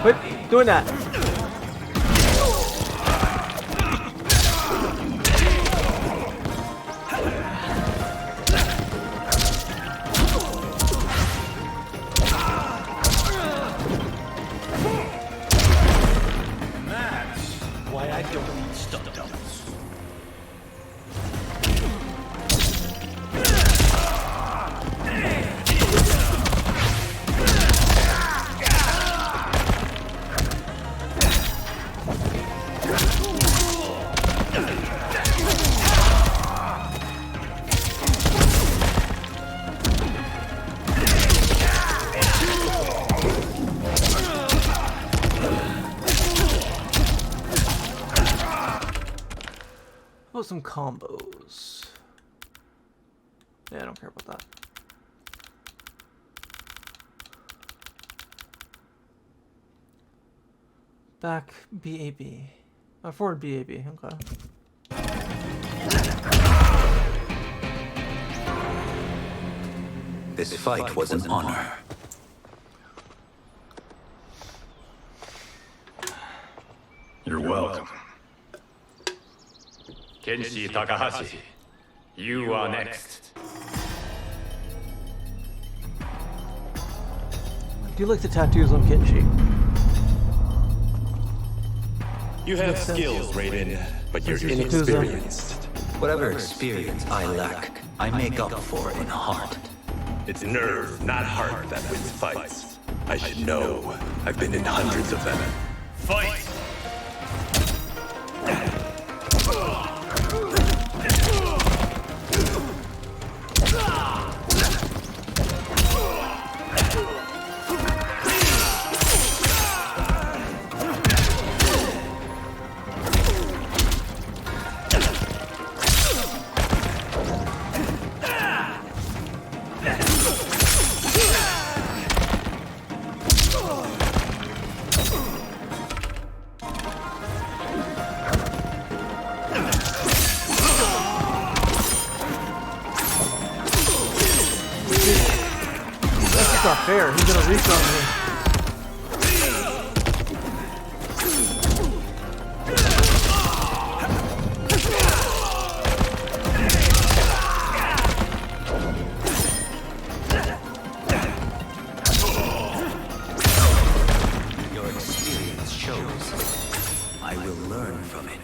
Quit doing that. That's why I don't need stunt doubles. Oh, some combos. Yeah, I don't care about that. Back BAB. Forward BAB, okay. This fight was an honor. You're welcome. Kenshi Takahashi, you are next. I do like the tattoos on Kenshi. You have skills, Raiden, but you're inexperienced. Whatever experience I lack, I make up for in heart. It's nerve, not heart, that wins fights. I should know. I've been in hundreds of them. Fight! That's not fair. He's gonna reach on me. Your experience shows. I will learn from it.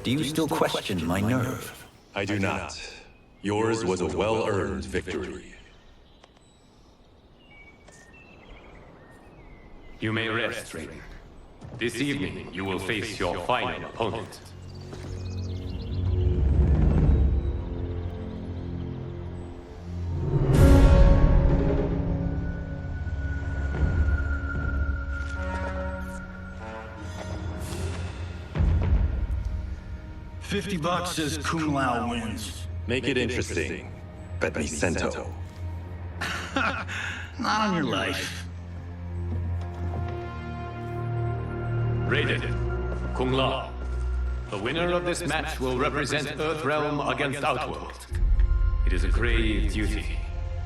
do you still question my nerve? I do not. Yours was a well-earned victory. You may rest, Raiden. This evening, you will face your final opponent. $50 says Kung Lao wins. Make it interesting. Bet me Cento. Not on your life. Raiden, Kung Lao. The winner of this match will represent Earthrealm against Outworld. It is a grave duty,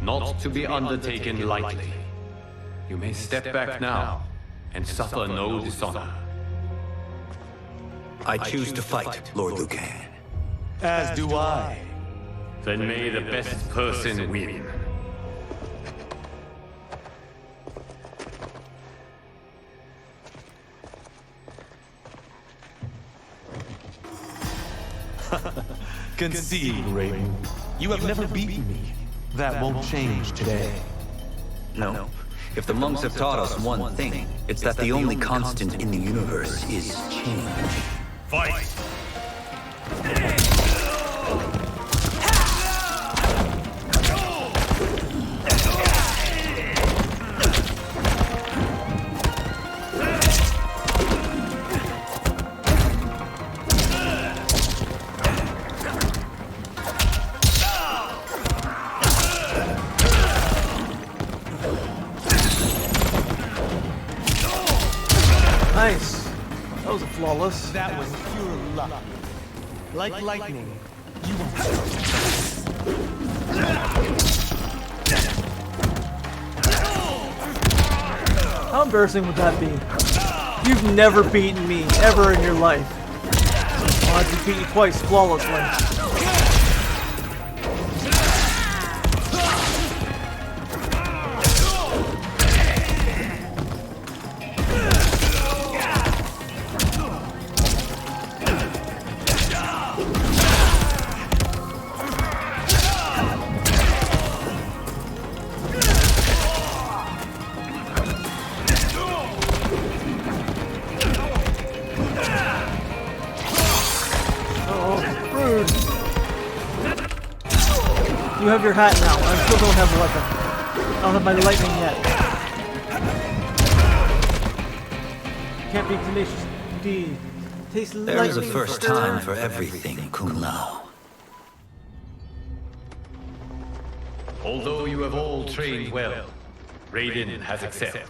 not to be undertaken lightly. You may step back now and suffer no dishonor. I choose to fight, Lord Liu Kang. As do I. Then may the best person win. Concede, Raiden. You have never beaten me. That won't change today. No. If the monks have taught us one thing, it's that the only constant in the universe is change. Fight! Nice. That was flawless. That was pure luck. Like lightning, you won't. How embarrassing would that be? You've never beaten me, ever in your life. Well, I just beat you twice, flawlessly. You have your hat now. I still don't have a weapon. I don't have my lightning yet. Can't be tenacious. Indeed. Taste lightning. There is a first time for everything, Kung Lao. Although you have all trained well, Raiden has accepted.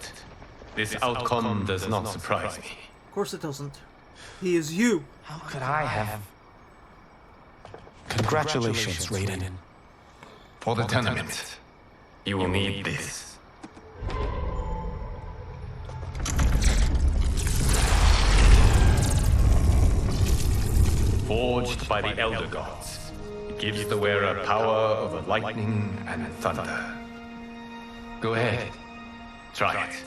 This outcome does not surprise me. Of course it doesn't. He is you. How could I have? Congratulations, Raiden. For the tournament, you will need this. Forged by the Elder Gods, it gives the wearer power over lightning and thunder. Go ahead, try it.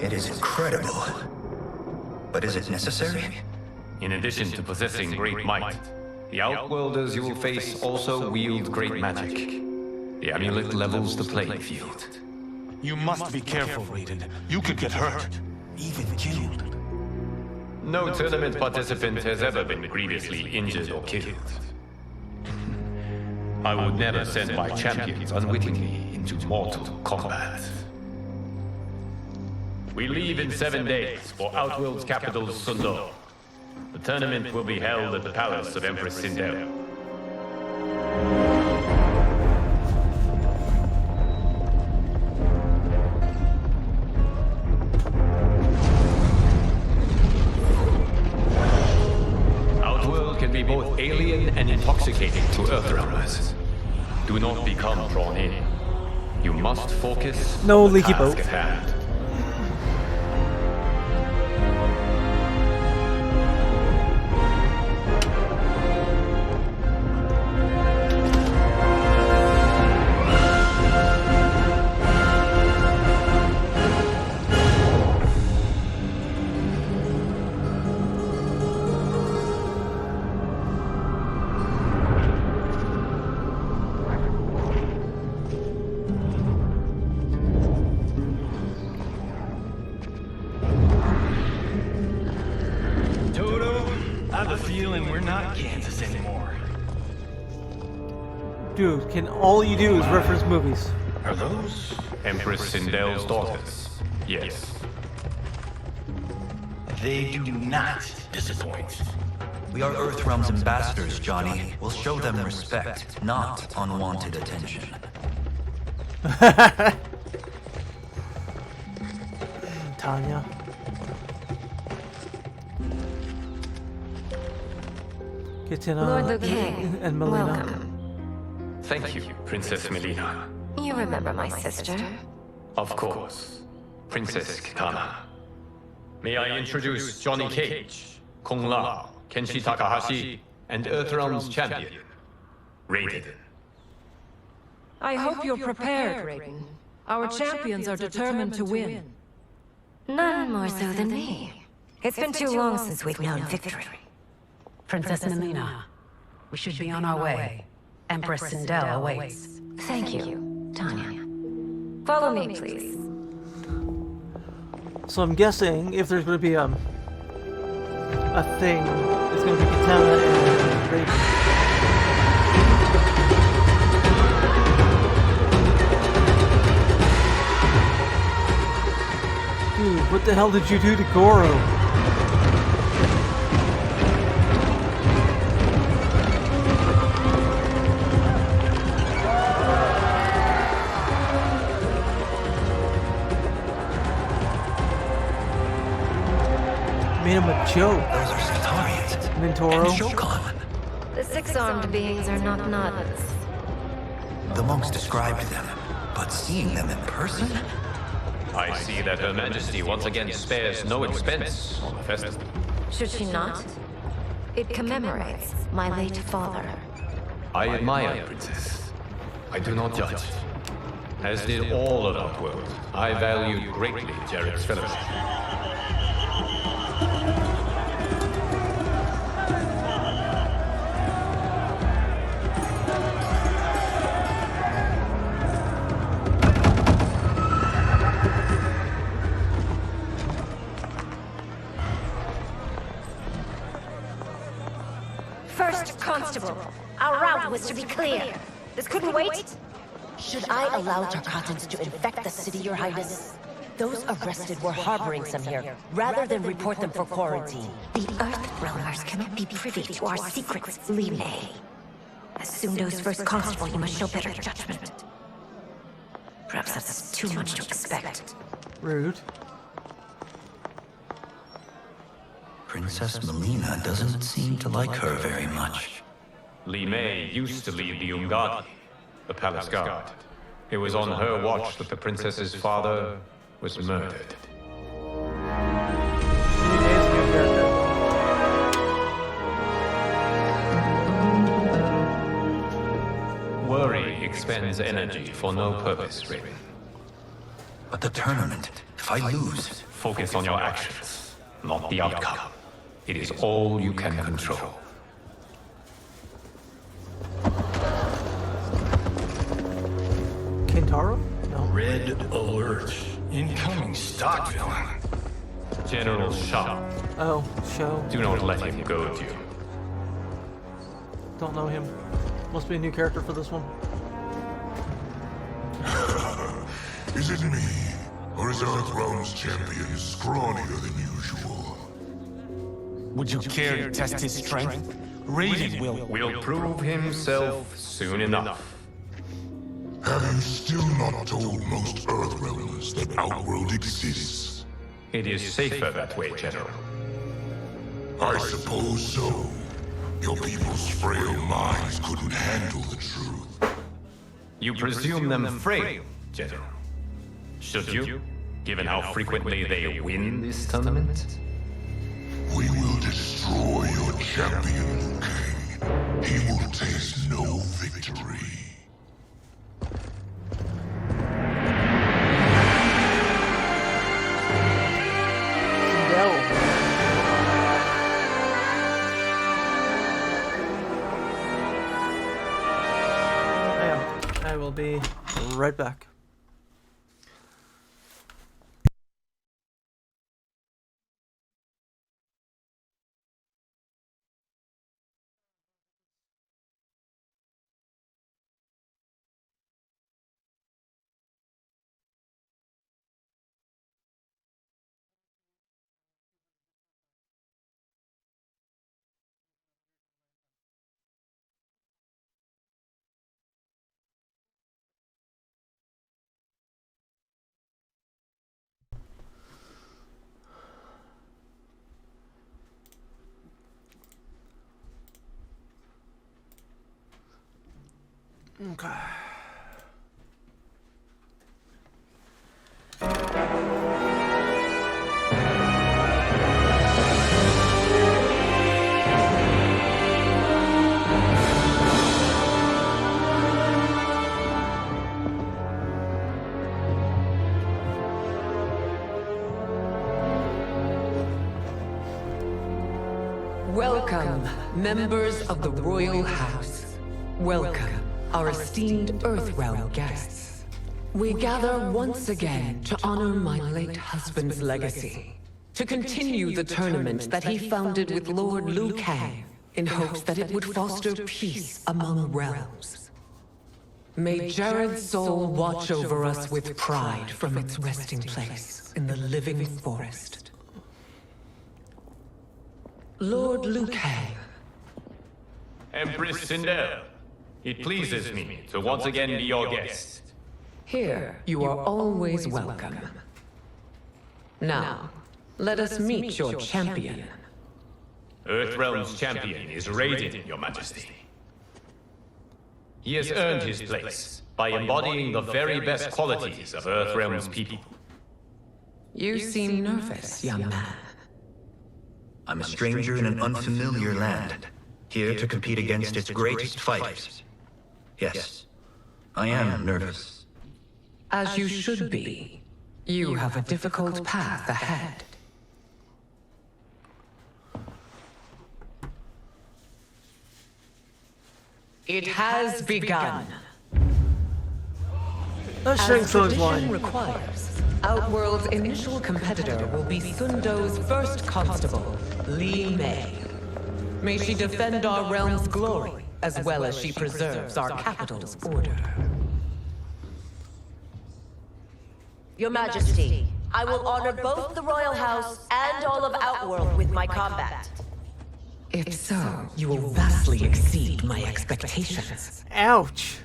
It is incredible. But is it necessary? In addition to possessing great might, the Outworlders you will face also wield great magic. The amulet levels the playing field. You must be careful, Raiden. You could get hurt. Even killed. No tournament participant has ever been grievously injured or killed. I would never send my champions unwittingly into Mortal Kombat. We leave in 7 days for Outworld's capital, Sundor. The tournament will be held at the palace of Empress Sindel. Outworld can be both alien and intoxicating to Earthrealmers. Do not become drawn in. You must focus no on the leaky task boat. at hand. the feeling we're not Kansas anymore. Dude, can all you do is reference movies? Are those Empress Sindel's daughters? Yes. They do not disappoint. We are Earthrealm's ambassadors, Johnny. We'll show them respect, not unwanted attention. Tanya. Kittina Lord Liu Kang, and Melina. welcome. Thank you, Princess Melina. You remember my sister? Of course. Princess Kitana. May I introduce Johnny Cage, Kung Lao, Kenshi Takahashi, and Earthrealm's champion, Raiden. I hope you're prepared, Raiden. Our champions are determined to win. None more so than me. It's been too long since we've known victory. Princess Melina, we should be on our way. Empress Sindel awaits. Thank you, Tanya. Follow me, please. So I'm guessing if there's going to be a thing, it's going to be Kitana and Raiden. Dude, what the hell did you do to Goro? Made him a joke. Those are Centaurians. Mintoro. And Shokan. The six-armed beings are not nuns. The monks described them, but seeing them in person? I see that Her Majesty once again spares no expense on the festival. Should she not? It commemorates my late father. I admire you, Princess. I do not judge. As did all of Outworld, I valued greatly Jared's fellowship. First Constable, our route was to be clear. This couldn't wait? Should I allow Tarkatans to infect the city, Your Highness? Those arrested were harboring some here, rather than report them for quarantine. The Earthrealmers cannot be privy to our secrets, Li Mei. As Sundo's first constable, you must show better judgment. Perhaps that's too much to expect. Rude. Princess Melina doesn't seem to like her very much. Li Mei used to lead the Umgadi, the palace guard. It was on her watch that the princess's father was murdered. Worry expends energy for no purpose, Raiden. But the tournament, if I lose... Focus on your actions, not the outcome. It is all you can control. Kintaro? No. Red alert. Incoming stock villain. General Shao. Oh, show. Do not let him goad you. Don't know him. Must be a new character for this one. Is it me? Or is Earthrealm's champion scrawnier than usual? Would you care to test his strength? Raiden will prove himself soon enough. Have you still not told most Earthrealmers that Outworld exists? It is safer that way, General. I suppose so. Your people's frail minds couldn't handle the truth. You presume them frail, General. Should you, given how frequently they win this tournament? We will destroy your champion, Liu Kang. He will taste no victory. I will be right back. Okay. Welcome, members of the Royal House. Welcome, our esteemed Earthrealm guests. We gather once again to honor my late husband's legacy, to continue the tournament that he founded with Lord Liu Kang, in hopes that it would foster peace among realms. May Jared's soul watch over us with pride from its resting place in the living forest. Lord Liu Kang. Empress Sindel, it pleases me to once again be your guest. Here, you are always welcome. Now, let us meet your champion. Earthrealm's champion is Raiden, Your Majesty. He has earned his place by embodying the very best qualities of Earthrealm's people. You seem nervous, young man. I'm a stranger in an unfamiliar land, here to compete against its greatest fighters. Yes, I am nervous. As you should be. You have a difficult path ahead. It has begun. As tradition requires, Outworld's initial competitor will be Sundo's first constable, Li Mei. May she defend our realm's glory, as well as she preserves our capital's order. Your Majesty, I will honor both the Royal House and all of Outworld with my combat. If so, you will vastly exceed my expectations. Ouch.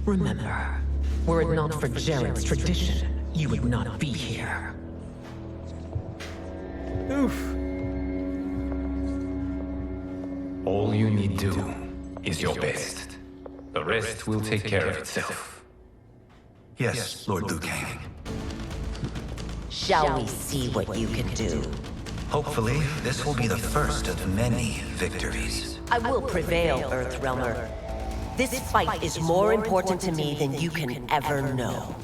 Remember, were it not for Jared's tradition, you would not be here. Oof. All you need do is your best. The rest will take care of itself. Yes, Lord Liu Kang. Shall we see what you can do? Hopefully, this will be the first of many victories. I will prevail, Earthrealmer. This fight is more important to me than you can ever know.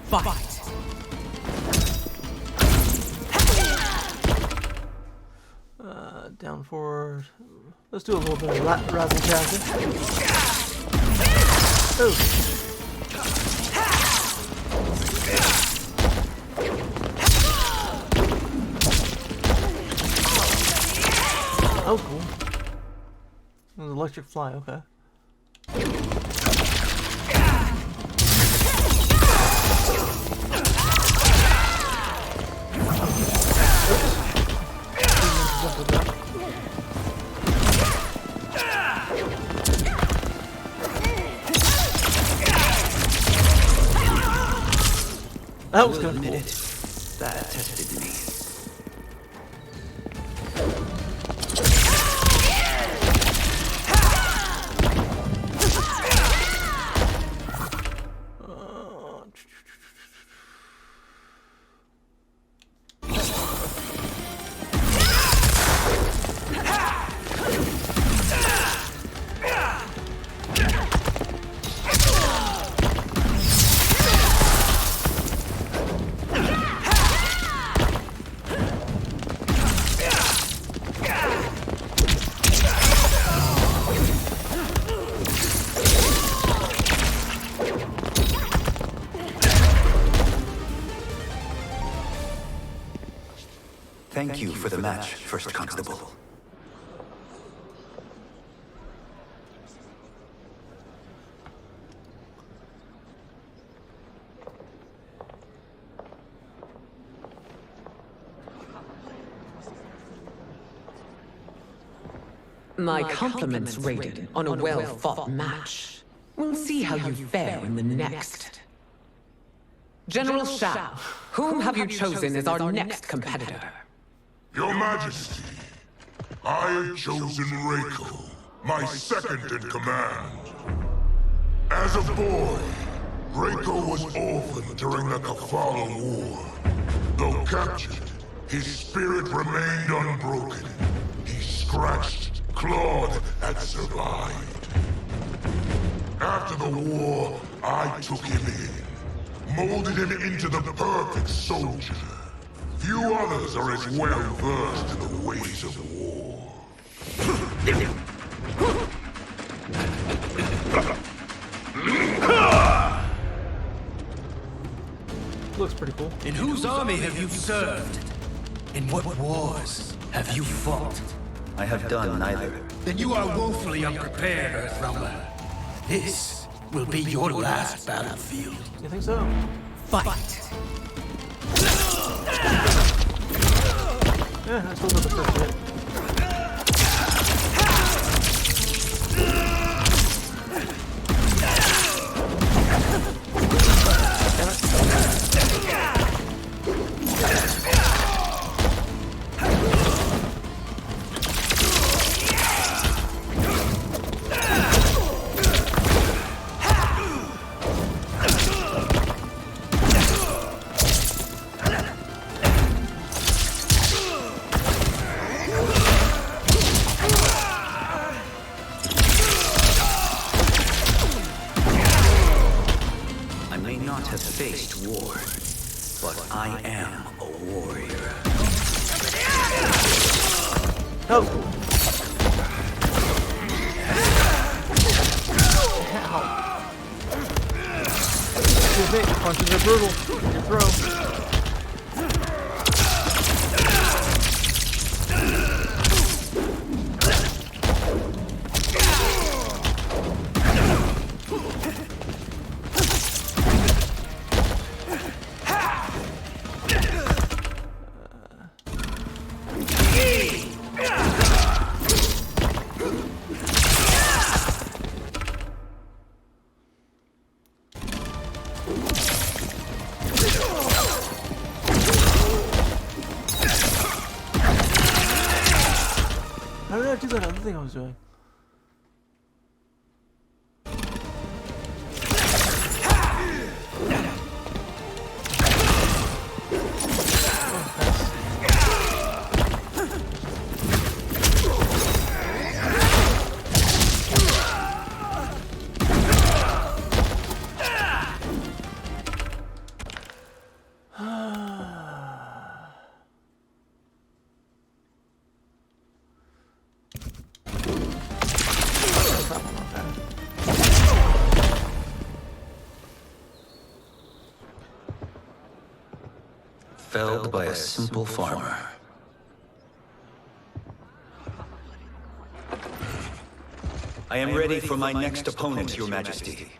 Fight! Down forward. Let's do a little bit of razzle-dazzle. Oh. Oh, cool. An electric fly, okay. That was good. Admit it. That tested me. Thank you for the match, First Constable. My compliments, Raiden, on a well-fought match. We'll see how you fare in the next. General Shao, whom have you chosen as our next competitor? Your Majesty, I have chosen Reiko, my second in command. As a boy, Reiko was orphaned during the Kafala War. Though captured, his spirit remained unbroken. He scratched, clawed, and survived. After the war, I took him in, molded him into the perfect soldier. Few others are as well versed in the ways of war. Looks pretty cool. In whose army have you served? In what wars have you fought? I have done neither. Then you are woefully unprepared, Earthrealmer. This will be your last battlefield. You think so? Fight! Yeah, I still got the first hit. Oh. Excuse me, punches are brutal. Your throw. How did I do that other thing I was doing? Felled by a simple farmer. I am ready for my next opponent, Your Majesty.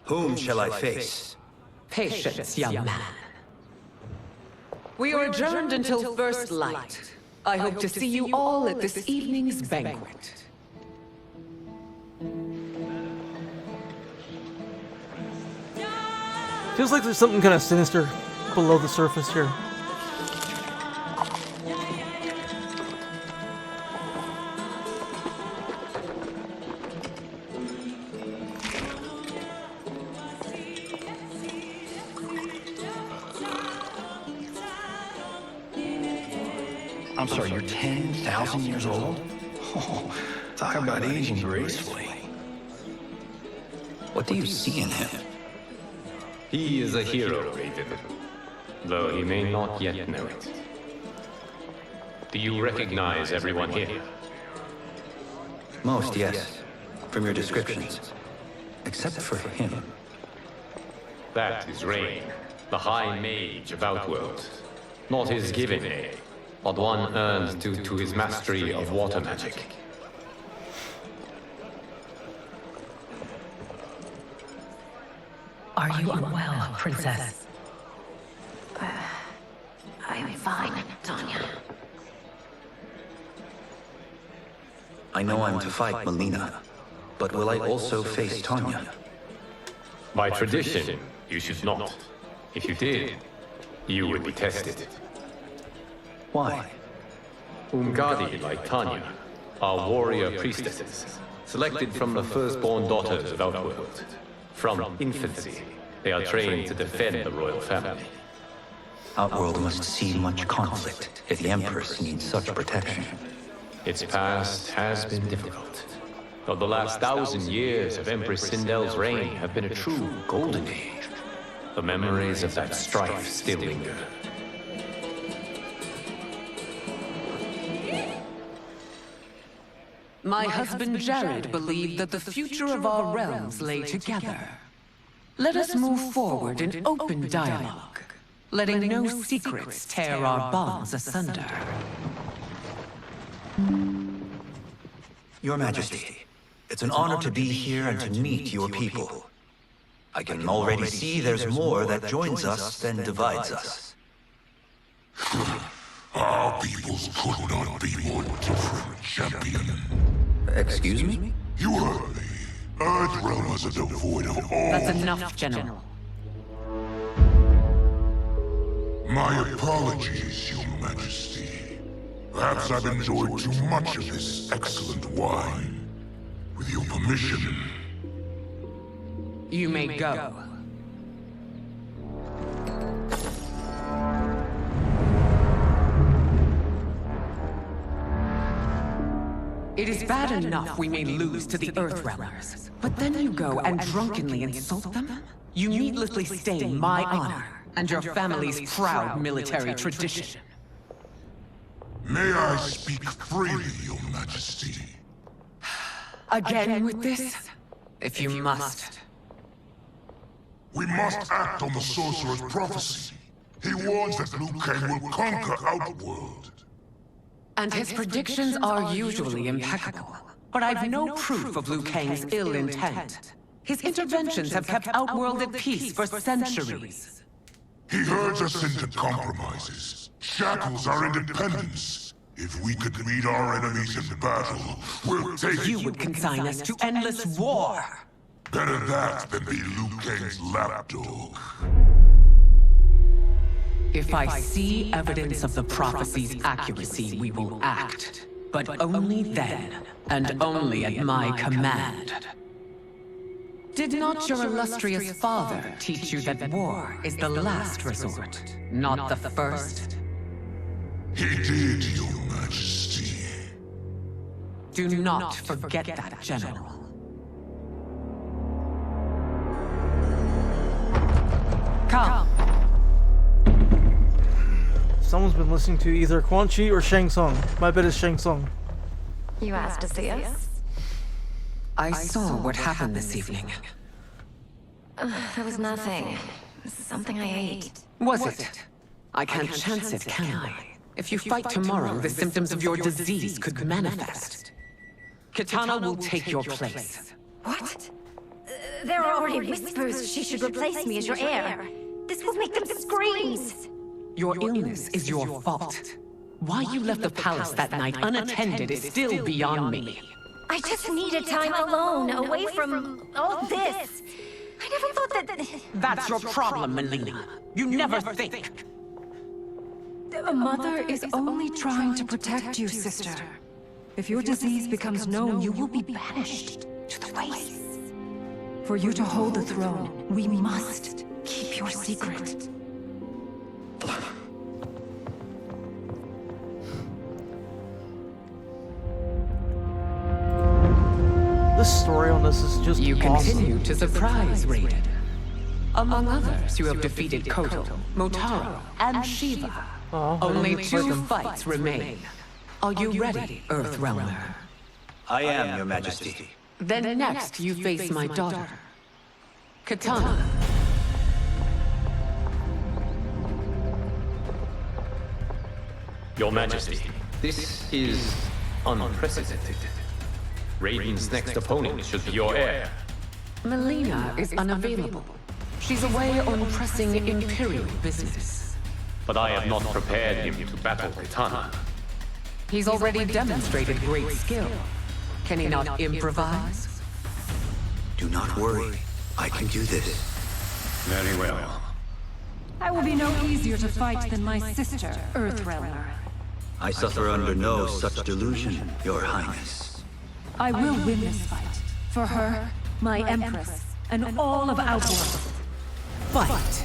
Whom shall I face? Patience, young man. We are adjourned until first light. I hope to see you all at this evening's banquet. Feels like there's something kind of sinister below the surface here. I'm sorry, you're 10,000 years old? Oh, talk about aging gracefully. What do you see in him? He is a hero, Raven, though he may not yet know it. Do you recognize everyone here? Most, yes, from your descriptions. Except for him. That is Rain, the High Mage of Outworld. Not his given name, but one earned due to his mastery of water magic. Are you unwell, Princess? I'm fine, Tanya. I know I'm to fight Melina, but will I also face Tanya? By tradition, you should not. If you did, you would be tested. Why? Umgadi, like Tanya, are warrior priestesses, selected from the firstborn daughters of Outworld. From infancy, they are trained to defend the royal family. Outworld must see much conflict if the Empress needs such protection. Its past has been difficult, though the last 1,000 years of Empress Sindel's reign have been a true golden age. The memories of that strife still linger. My husband Jared believed that the future of our realms lay together. Let us move forward in open dialogue, letting no secrets tear our bonds asunder. Your Majesty, it's an honor to be here and to meet your people. I can already see there's more that joins us than divides us. Our peoples could not be more different, champion. Excuse me? You heard me. Earthrealmers are devoid of all... That's enough, General. My apologies, Your Majesty. Perhaps I've enjoyed too much of this excellent wine. With your permission... You may go. It is bad enough we may lose to the Earthrealmers, but then you go and drunkenly insult them? You needlessly stain my honor and your family's proud military tradition. May I speak freely, Your Majesty? Again with this? If you must. We must act on the Sorcerer's prophecy. He warns that Liu Kang will conquer Outworld. And his predictions are usually impeccable. But I've no proof of Liu Kang's ill intent. His interventions have kept Outworld at peace for centuries. He herds us into compromises, shackles our independence. If we could meet our enemies in battle, we'll take... You would consign us to endless war! Better that than be Liu Kang's lapdog. If I see evidence of the prophecy's accuracy, we will act. But only then, and only at my command. Did not your illustrious father teach you that war is the last resort, not the first? He did, Your Majesty. Do not forget that, General. Come. Someone's been listening to either Quan Chi or Shang Tsung. My bet is Shang Tsung. You asked to see us? I saw what happened this evening. That was nothing. Something I ate. Was it? I can't chance it, can I? If you fight tomorrow, the symptoms of your disease could manifest. Kitana will take your place. What? There are already whispers she should replace me as your heir. This will make them screams! Your illness is your fault. Why you left the palace that night unattended is still beyond me. I just needed time alone, away from all this. I never thought that... That's your problem, Melina. You never think. A mother is only trying to protect you, sister. If your disease becomes known, you will be banished to the wastes. For you to hold the throne, we must keep your secret. The story on this is just You awesome. continue to surprise Raiden. Among others, you have defeated Koto, Motaro, and Shiva. Only two fights remain. Are you ready, Earthrealmer? I am, Your Majesty. Then next, you face my daughter, Kitana. Your Majesty, this is unprecedented. Raiden's next opponent should be your heir. Melina is unavailable. She's away on pressing Imperial business. But I have not prepared him to battle Kitana. He's already demonstrated great skill. Can he not improvise? Do not worry. I can do this. Very well. I will be no easier to fight than my sister, Earthrealmer. I suffer under no such delusion, Your Highness. I will win this fight. For her, my Empress, and all of Outworld. Fight!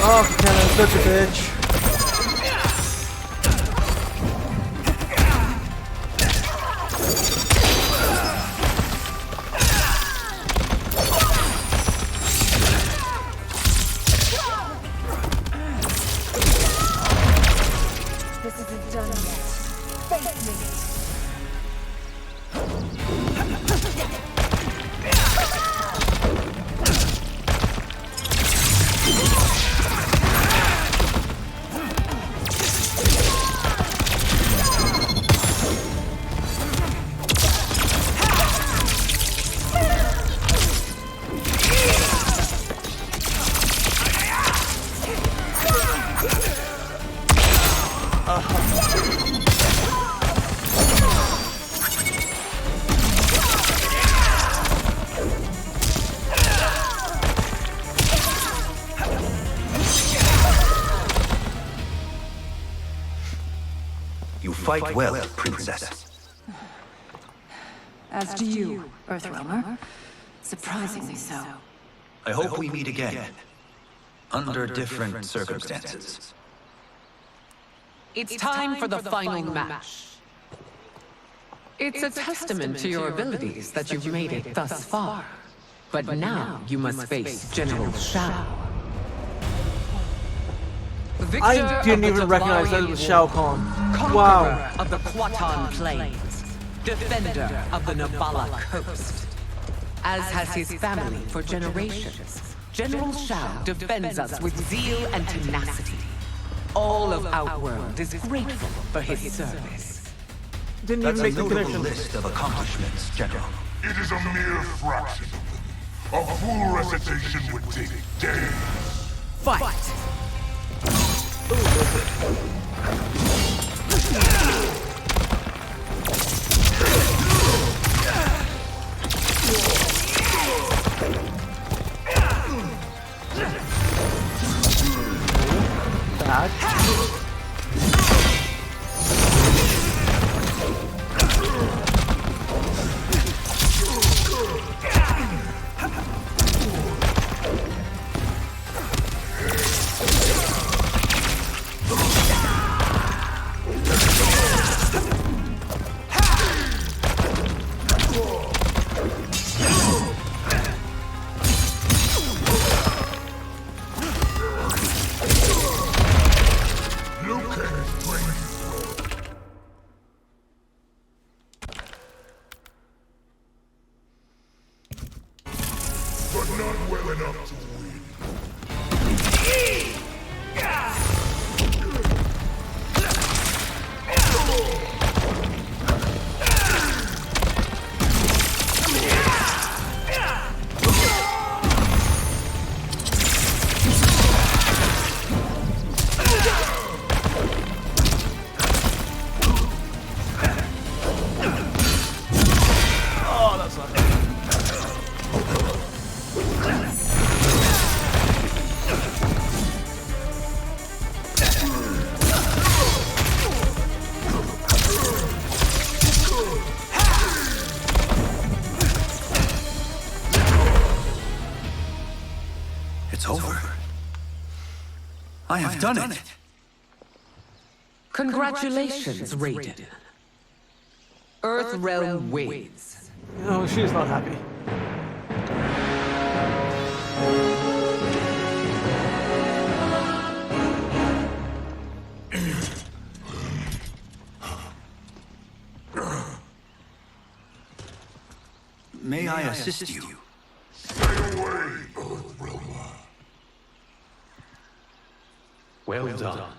Oh, Katana's such a bitch. This isn't done yet. Face me! You fight well, Princess. As do you, Earthrealmer. Surprisingly so. I hope we meet again. Under different circumstances. It's time for the final match. It's a testament to your abilities that you've made it thus far. But now you must face General Shao. I didn't even recognize that it was Shao Kahn. Wow. Of the Kwatan Plains, defender of the Nabala coast. As has his family for generations, General Shao defends us with zeal and tenacity. All of Outworld is grateful for his service. Didn't That's even make a the notable connection. list of accomplishments, General. It is a mere fraction of them. A full recitation would take days. Fight! Liu Kang's brain. But not well enough to win. Oh, that's not It's over. I have done it. Congratulations, Raiden. Earthrealm wins. No, she's not happy. May I assist you? Stay away, Earthrealmer. Well done.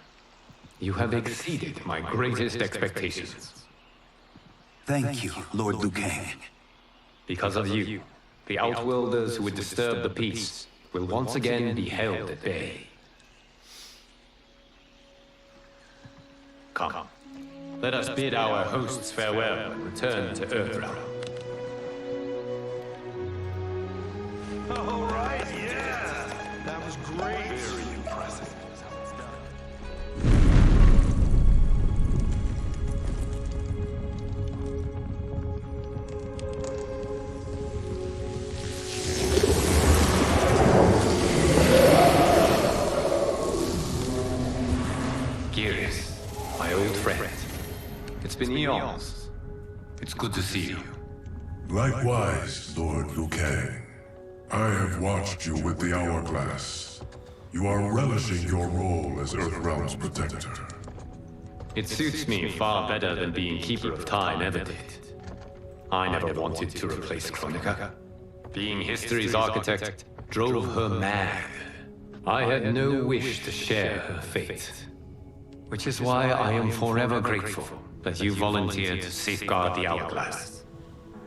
You have exceeded my greatest expectations. Thank you, Lord Liu Kang. Because of you, the Outworlders who would disturb the peace will once again be held at bay. Come, let us bid our hosts farewell and return to Earthrealm. All right, yeah. That was great. Very impressive. My old friend. It's been eons. It's good to see you. Likewise, Lord Liu Kang. I have watched you with the Hourglass. You are relishing your role as Earthrealm's protector. It suits me far better than being Keeper of Time ever did. I never wanted to replace Chronica. Being history's architect drove her mad. I had no wish to share her fate. Which is why I am forever grateful that you volunteered to safeguard the Hourglass.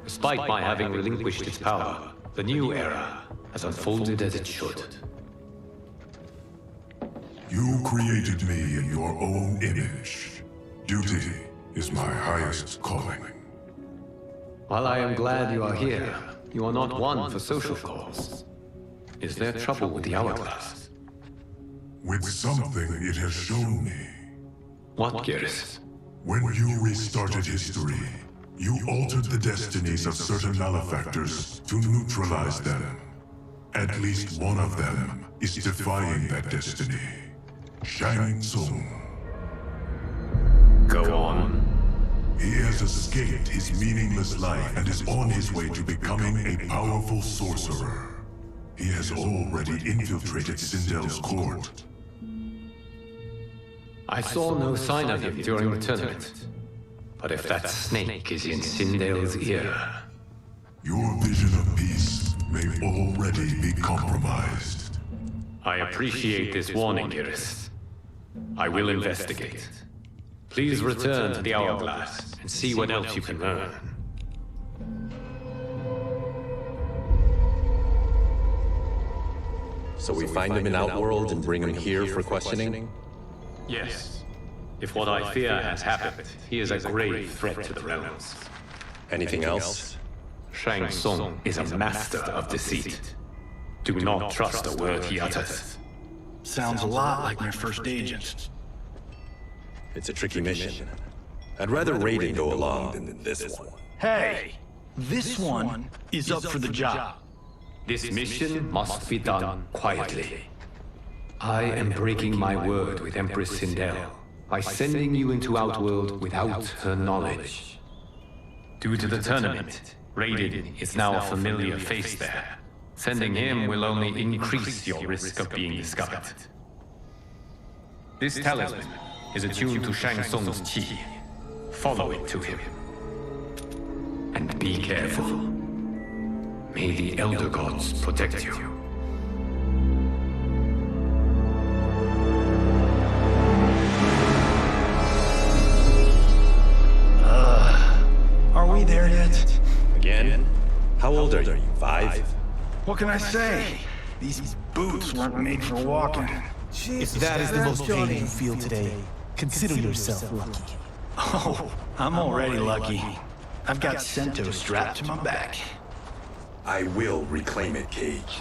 Despite my having relinquished its power, the new era has unfolded as it should. You created me in your own image. Duty is my highest calling. While I am glad you are here, you are not one for social calls. Is there trouble with the Hourglass? With something it has shown me. What, Geras? When you restarted history, you altered the destinies of certain malefactors to neutralize them. At least one of them is defying that destiny. Shang Tsung. Go on. He has escaped his meaningless life and is on his way to becoming a powerful sorcerer. He has already infiltrated Sindel's court. I saw no sign of him during the tournament. But if that snake is in Sindel's ear... Your vision of peace may already be compromised. I appreciate this warning, Geras. I will investigate. Please return to the Hourglass and see what else you can learn. So we find him in Outworld and bring him here for questioning? Yes. If what I fear has happened, he is a grave threat to the realms. Anything else? Shang Tsung is a master of deceit. Do not trust a word he utters. Sounds a lot like my first agent. It's a tricky mission. I'd rather Raiden go along than this one. Hey! This one is up for the job. This mission must be done quietly. I am breaking my word with Empress Sindel by sending you into Outworld without her knowledge. Due to the tournament, Raiden is now a familiar face there. Sending him will only increase your risk of being discovered. This talisman is attuned to Shang Tsung's chi. Follow it to him. And be careful. May the Elder Gods protect you. Are we there yet? Again? How old are you? 5? What can I say? These boots weren't made for walking. If that is the most pain you feel today, consider yourself lucky. Oh, I'm already lucky. I've got Sento strapped to my back. I will reclaim it, Cage.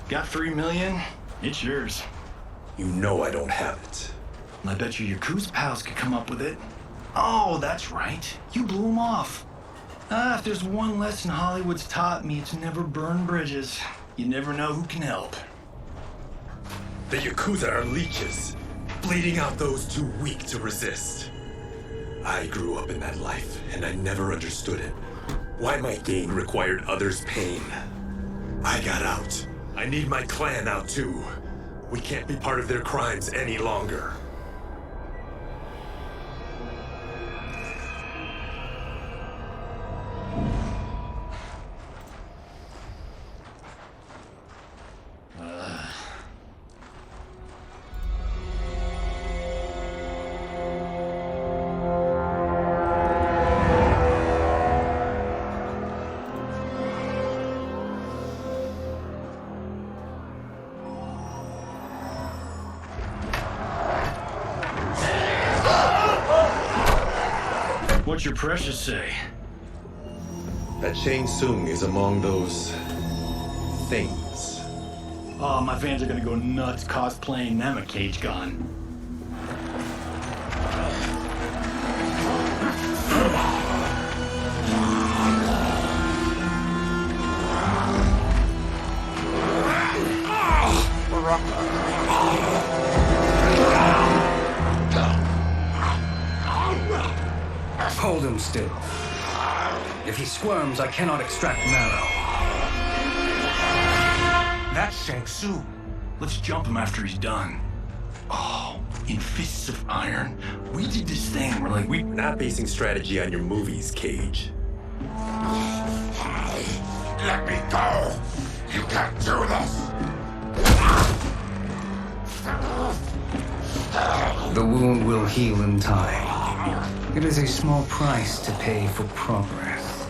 Got 3 million? It's yours. You know I don't have it. I bet your Yakuza pals could come up with it. Oh, that's right. You blew them off. If there's one lesson Hollywood's taught me, it's never burn bridges. You never know who can help. The Yakuza are leeches, bleeding out those too weak to resist. I grew up in that life, and I never understood it. Why my gain required others' pain. I got out. I need my clan out too. We can't be part of their crimes any longer. What's your precious say? That Shang Tsung is among those things. Oh, my fans are gonna go nuts cosplaying them a cage gun. Hold him still. If he squirms, I cannot extract marrow. That's Shang Tsung. Let's jump him after he's done. Oh, in Fists of Iron, we did this thing where like We're not basing strategy on your movies, Cage. Let me go! You can't do this! The wound will heal in time. It is a small price to pay for progress.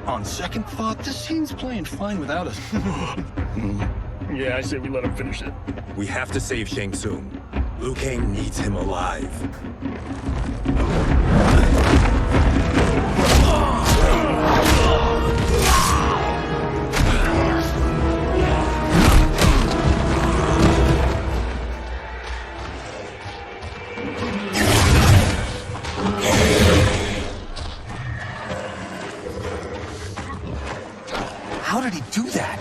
On second thought, this scene's playing fine without us. Yeah, I say we let him finish it. We have to save Shang Tsung. Liu Kang needs him alive. How did he do that?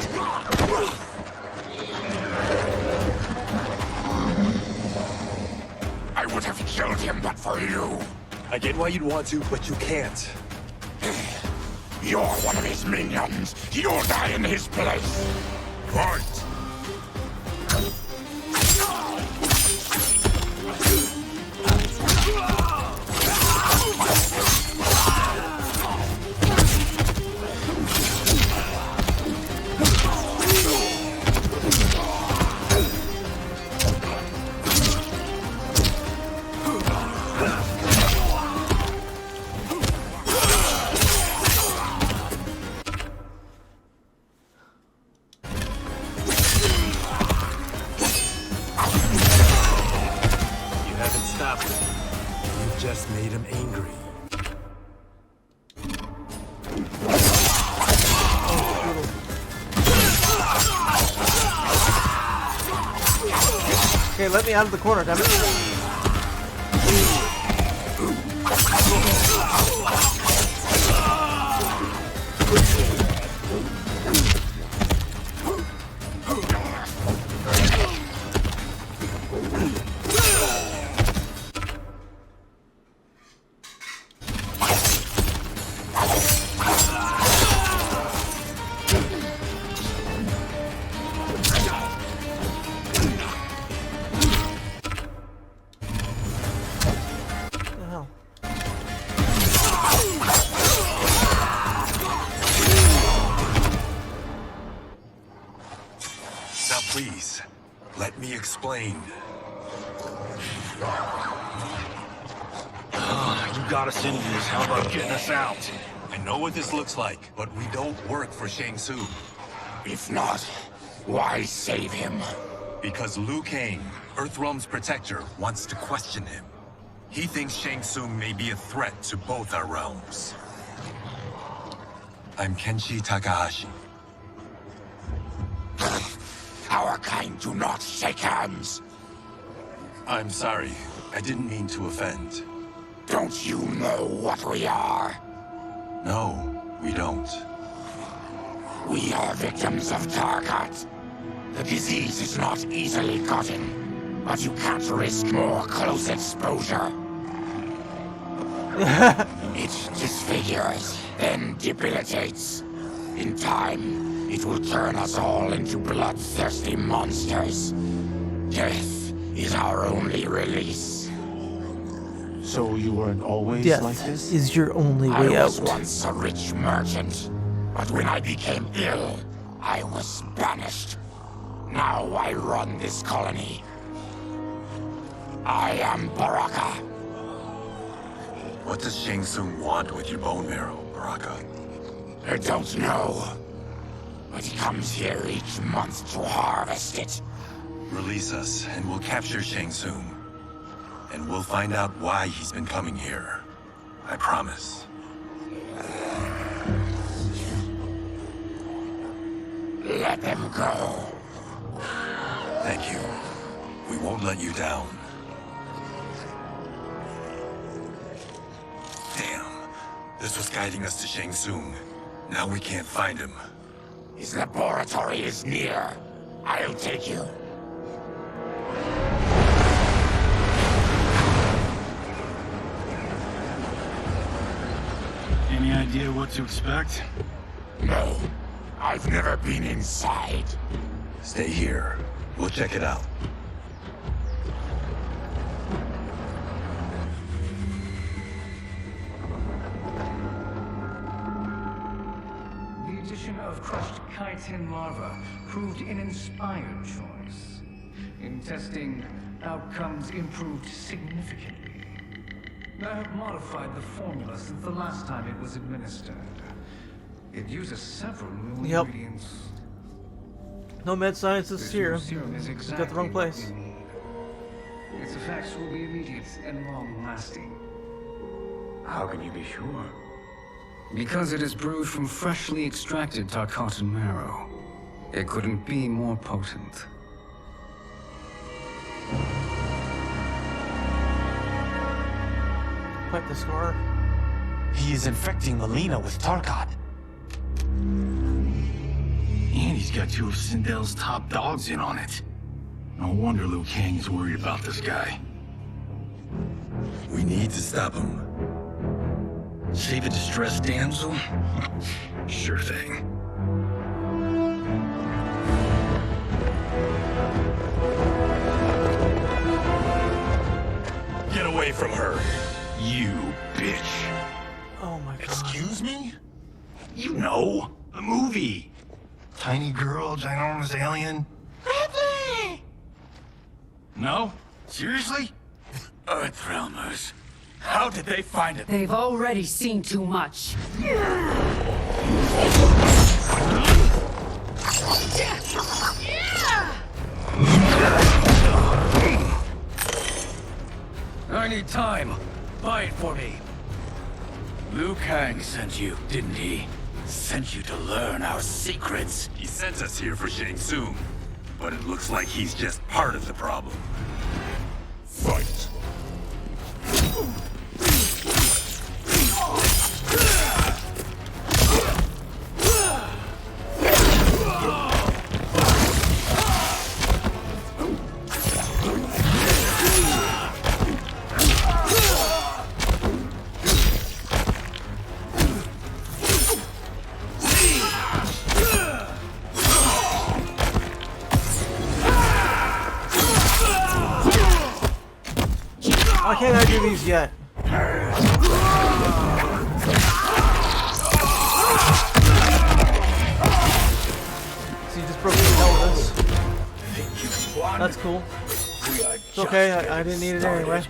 I would have killed him but for you. I get why you'd want to, but you can't. You're one of his minions. You'll die in his place. Fight! You just made him angry. Okay, let me out of the corner, damn it. Now please, let me explain. You got us into this. How about getting us out? I know what this looks like, but we don't work for Shang Tsung. If not, why save him? Because Liu Kang, Earthrealm's protector, wants to question him. He thinks Shang Tsung may be a threat to both our realms. I'm Kenshi Takahashi. Our kind do not shake hands. I'm sorry. I didn't mean to offend. Don't you know what we are? No, we don't. We are victims of Tarkat. The disease is not easily gotten, but you can't risk more close exposure. It disfigures, then debilitates. In time, it will turn us all into bloodthirsty monsters. Death is our only release. So you weren't always Death like this? is your only way I was out. once a rich merchant, but when I became ill, I was banished. Now I run this colony. I am Baraka. What does Shang Tsung want with your bone marrow, Baraka? I don't know. But he comes here each month to harvest it. Release us, and we'll capture Shang Tsung. And we'll find out why he's been coming here. I promise. Let them go. Thank you. We won't let you down. Damn. This was guiding us to Shang Tsung. Now we can't find him. His laboratory is near. I'll take you. Any idea what to expect? No. I've never been inside. Stay here. We'll check it out. The addition of crushed chitin larva proved an inspired choice. In testing, outcomes improved significantly. I have modified the formula since the last time it was administered. It uses several new ingredients. No med scientists here. Serum is exactly Got the wrong place. what we need. Its effects will be immediate and long-lasting. How can you be sure? Because it is brewed from freshly extracted Tarkatan marrow. It couldn't be more potent. Quite the scar. He is infecting Melina with Tarkat. And he's got two of Sindel's top dogs in on it. No wonder Liu Kang is worried about this guy. We need to stop him. Save a distressed damsel? Sure thing. Get away from her! You bitch. Oh my god. Excuse me? You know, the movie. Tiny girl, ginormous alien. No? Seriously? Earthrealmers. How did they find it? They've already seen too much. I need time. Buy it for me. Liu Kang sent you, didn't he? Sent you to learn our secrets. He sent us here for Shang Tsung, but it looks like he's just part of the problem. Fight! Why can't I do these yet? See, just broke the hell with this. That's cool. It's okay, I didn't need it anyway.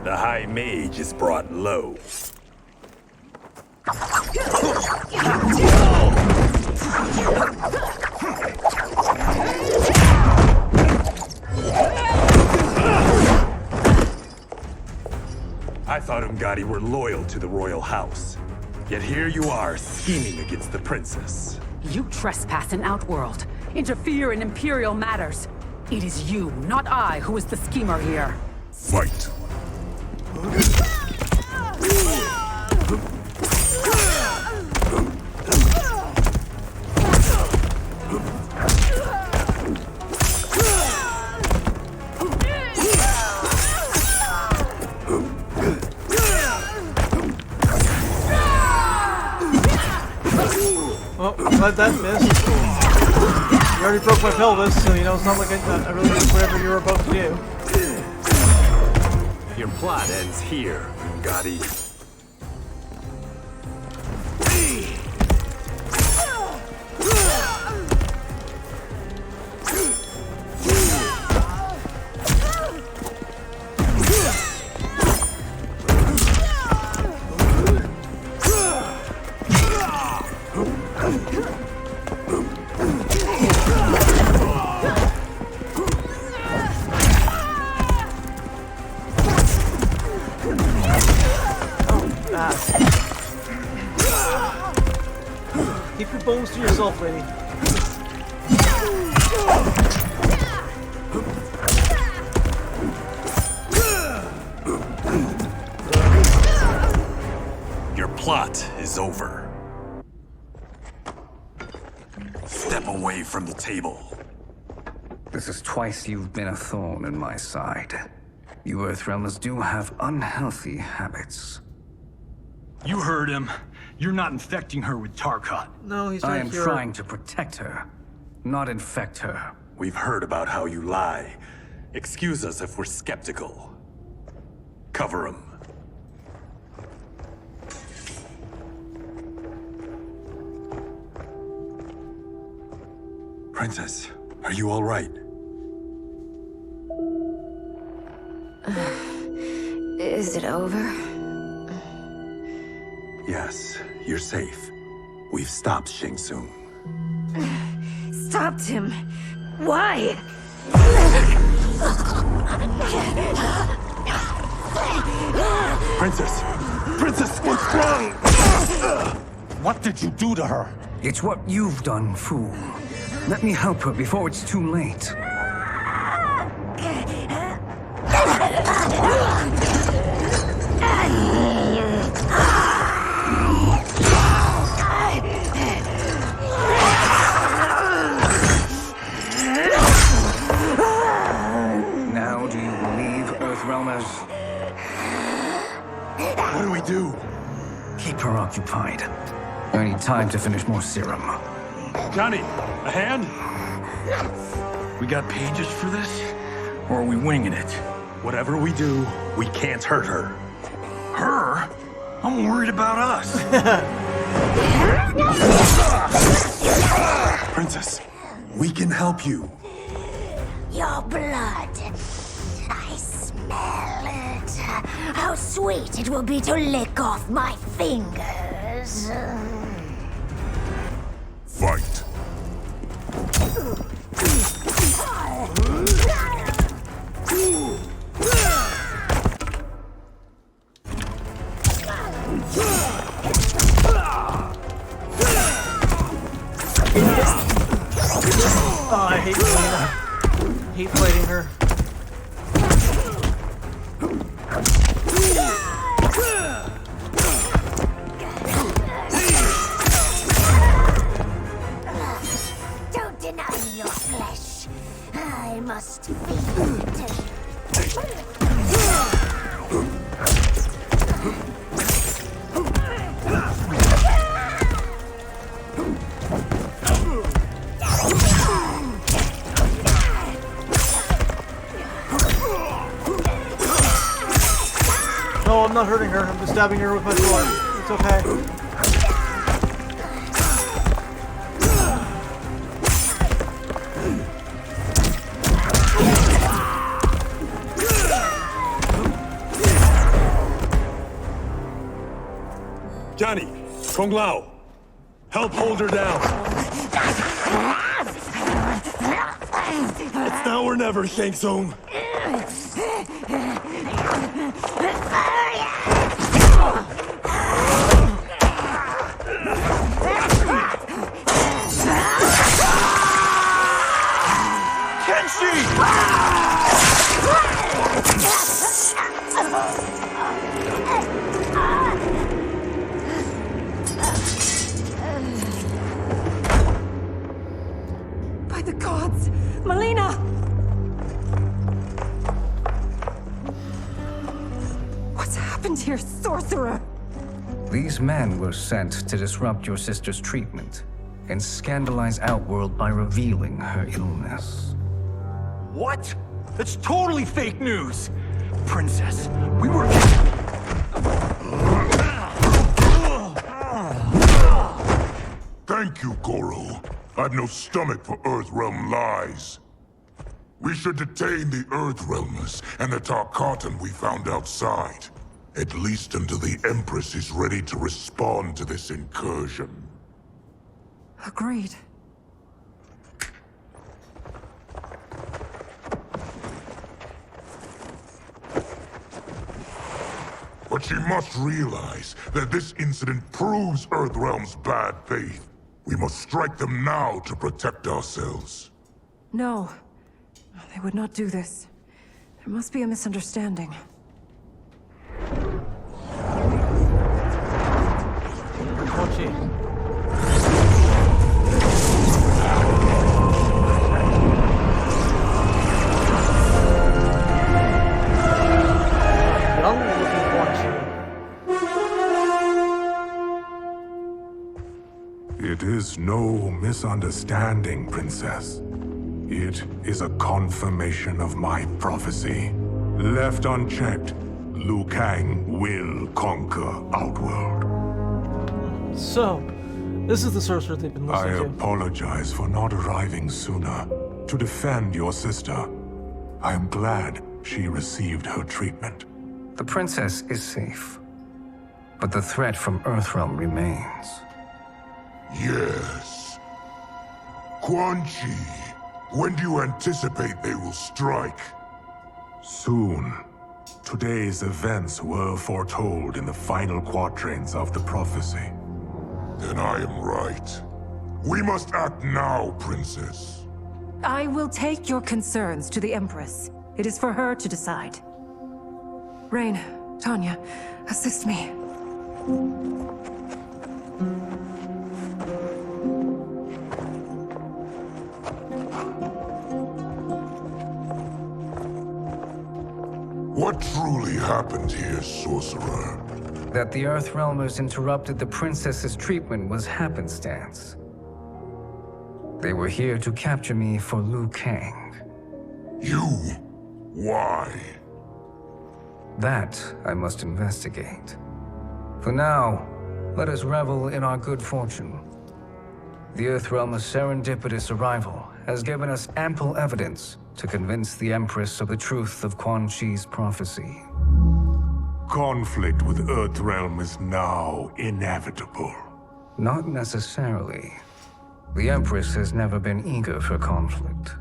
The High Mage is brought low. I thought Umgadi were loyal to the royal house. Yet here you are, scheming against the princess. You trespass in Outworld, interfere in Imperial matters. It is you, not I, who is the schemer here. Fight! glad that missed. You already broke my pelvis, so you know it's not like I really did whatever you were about to do. Your plot ends here, Gotti. Keep your bones to yourself, lady. Your plot is over. Step away from the table. This is twice you've been a thorn in my side. You Earthrealmers do have unhealthy habits. You heard him. You're not infecting her with Tarkat. No, he's not. I am trying to protect her, not infect her. We've heard about how you lie. Excuse us if we're skeptical. Cover him. Princess, are you all right? Is it over? Yes, you're safe. We've stopped Shang Tsung. Stopped him? Why? Princess! Princess, what's wrong? What did you do to her? It's what you've done, fool. Let me help her before it's too late. Now do you believe, Earthrealmers? What do we do? Keep her occupied. I need time to finish more serum. Johnny, a hand? We got pages for this? Or are we winging it? Whatever we do, we can't hurt her. Her? I'm worried about us. Princess, we can help you. Your blood. I smell it. How sweet it will be to lick off my fingers. Fight. Oh, I hate Selena. Hate fighting her. Don't deny me your flesh. I must feed it. No, I'm not hurting her. I'm just stabbing her with my sword. It's okay. Johnny, Kung Lao, help hold her down. It's now or never, Shang Tsung. By the gods! Melina! What's happened here, sorcerer? These men were sent to disrupt your sister's treatment. and scandalize Outworld by revealing her illness. What? That's totally fake news! Princess, we were... Thank you, Goro. I've no stomach for Earthrealm lies. We should detain the Earthrealmers and the Tarkatan we found outside. At least until the Empress is ready to respond to this incursion. Agreed. But she must realize that this incident proves Earthrealm's bad faith. We must strike them now to protect ourselves. No. They would not do this. There must be a misunderstanding. It is no misunderstanding, Princess. It is a confirmation of my prophecy. Left unchecked, Liu Kang will conquer Outworld. So, this is the sorcerer they've been listening to. I apologize for not arriving sooner to defend your sister. I am glad she received her treatment. The princess is safe, but the threat from Earthrealm remains. Yes. Quan Chi, when do you anticipate they will strike? Soon. Today's events were foretold in the final quatrains of the prophecy. Then I am right. We must act now, Princess. I will take your concerns to the Empress. It is for her to decide. Rain, Tanya, assist me. What truly happened here, Sorcerer? That the Earthrealmers interrupted the princess's treatment was happenstance. They were here to capture me for Liu Kang. You? Why? That I must investigate. For now, let us revel in our good fortune. The Earthrealm's serendipitous arrival has given us ample evidence to convince the Empress of the truth of Quan Chi's prophecy. Conflict with Earthrealm is now inevitable. Not necessarily. The Empress has never been eager for conflict.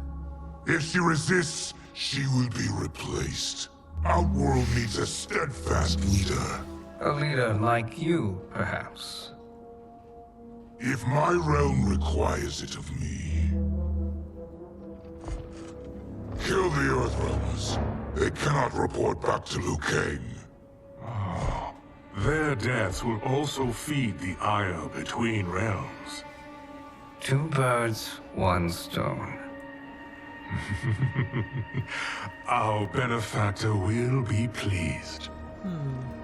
If she resists, she will be replaced. Outworld needs a steadfast leader. A leader like you, perhaps. If my realm requires it of me. Kill the Earthrealmers. They cannot report back to Liu Kang. Their deaths will also feed the ire between realms. Two birds, one stone. Our benefactor will be pleased.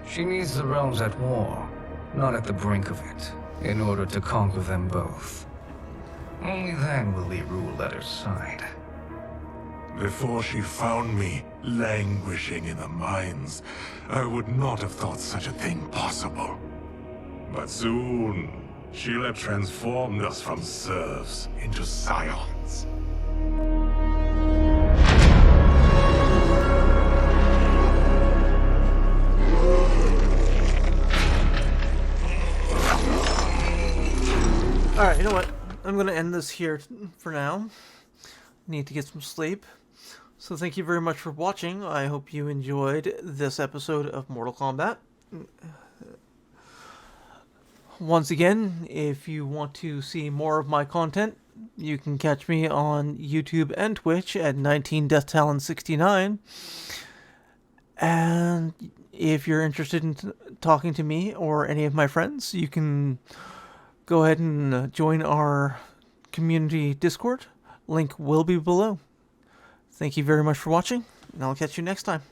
She needs the realms at war, not at the brink of it, in order to conquer them both. Only then will we rule at her side. Before she found me languishing in the mines, I would not have thought such a thing possible. But soon, she'll have transformed us from serfs into scions. Alright, you know what? I'm going to end this here for now. Need to get some sleep. So thank you very much for watching. I hope you enjoyed this episode of Mortal Kombat. Once again, if you want to see more of my content, you can catch me on YouTube and Twitch at 19DeathTalon69. And if you're interested in talking to me or any of my friends, you can go ahead and join our community Discord. Link will be below. Thank you very much for watching, and I'll catch you next time.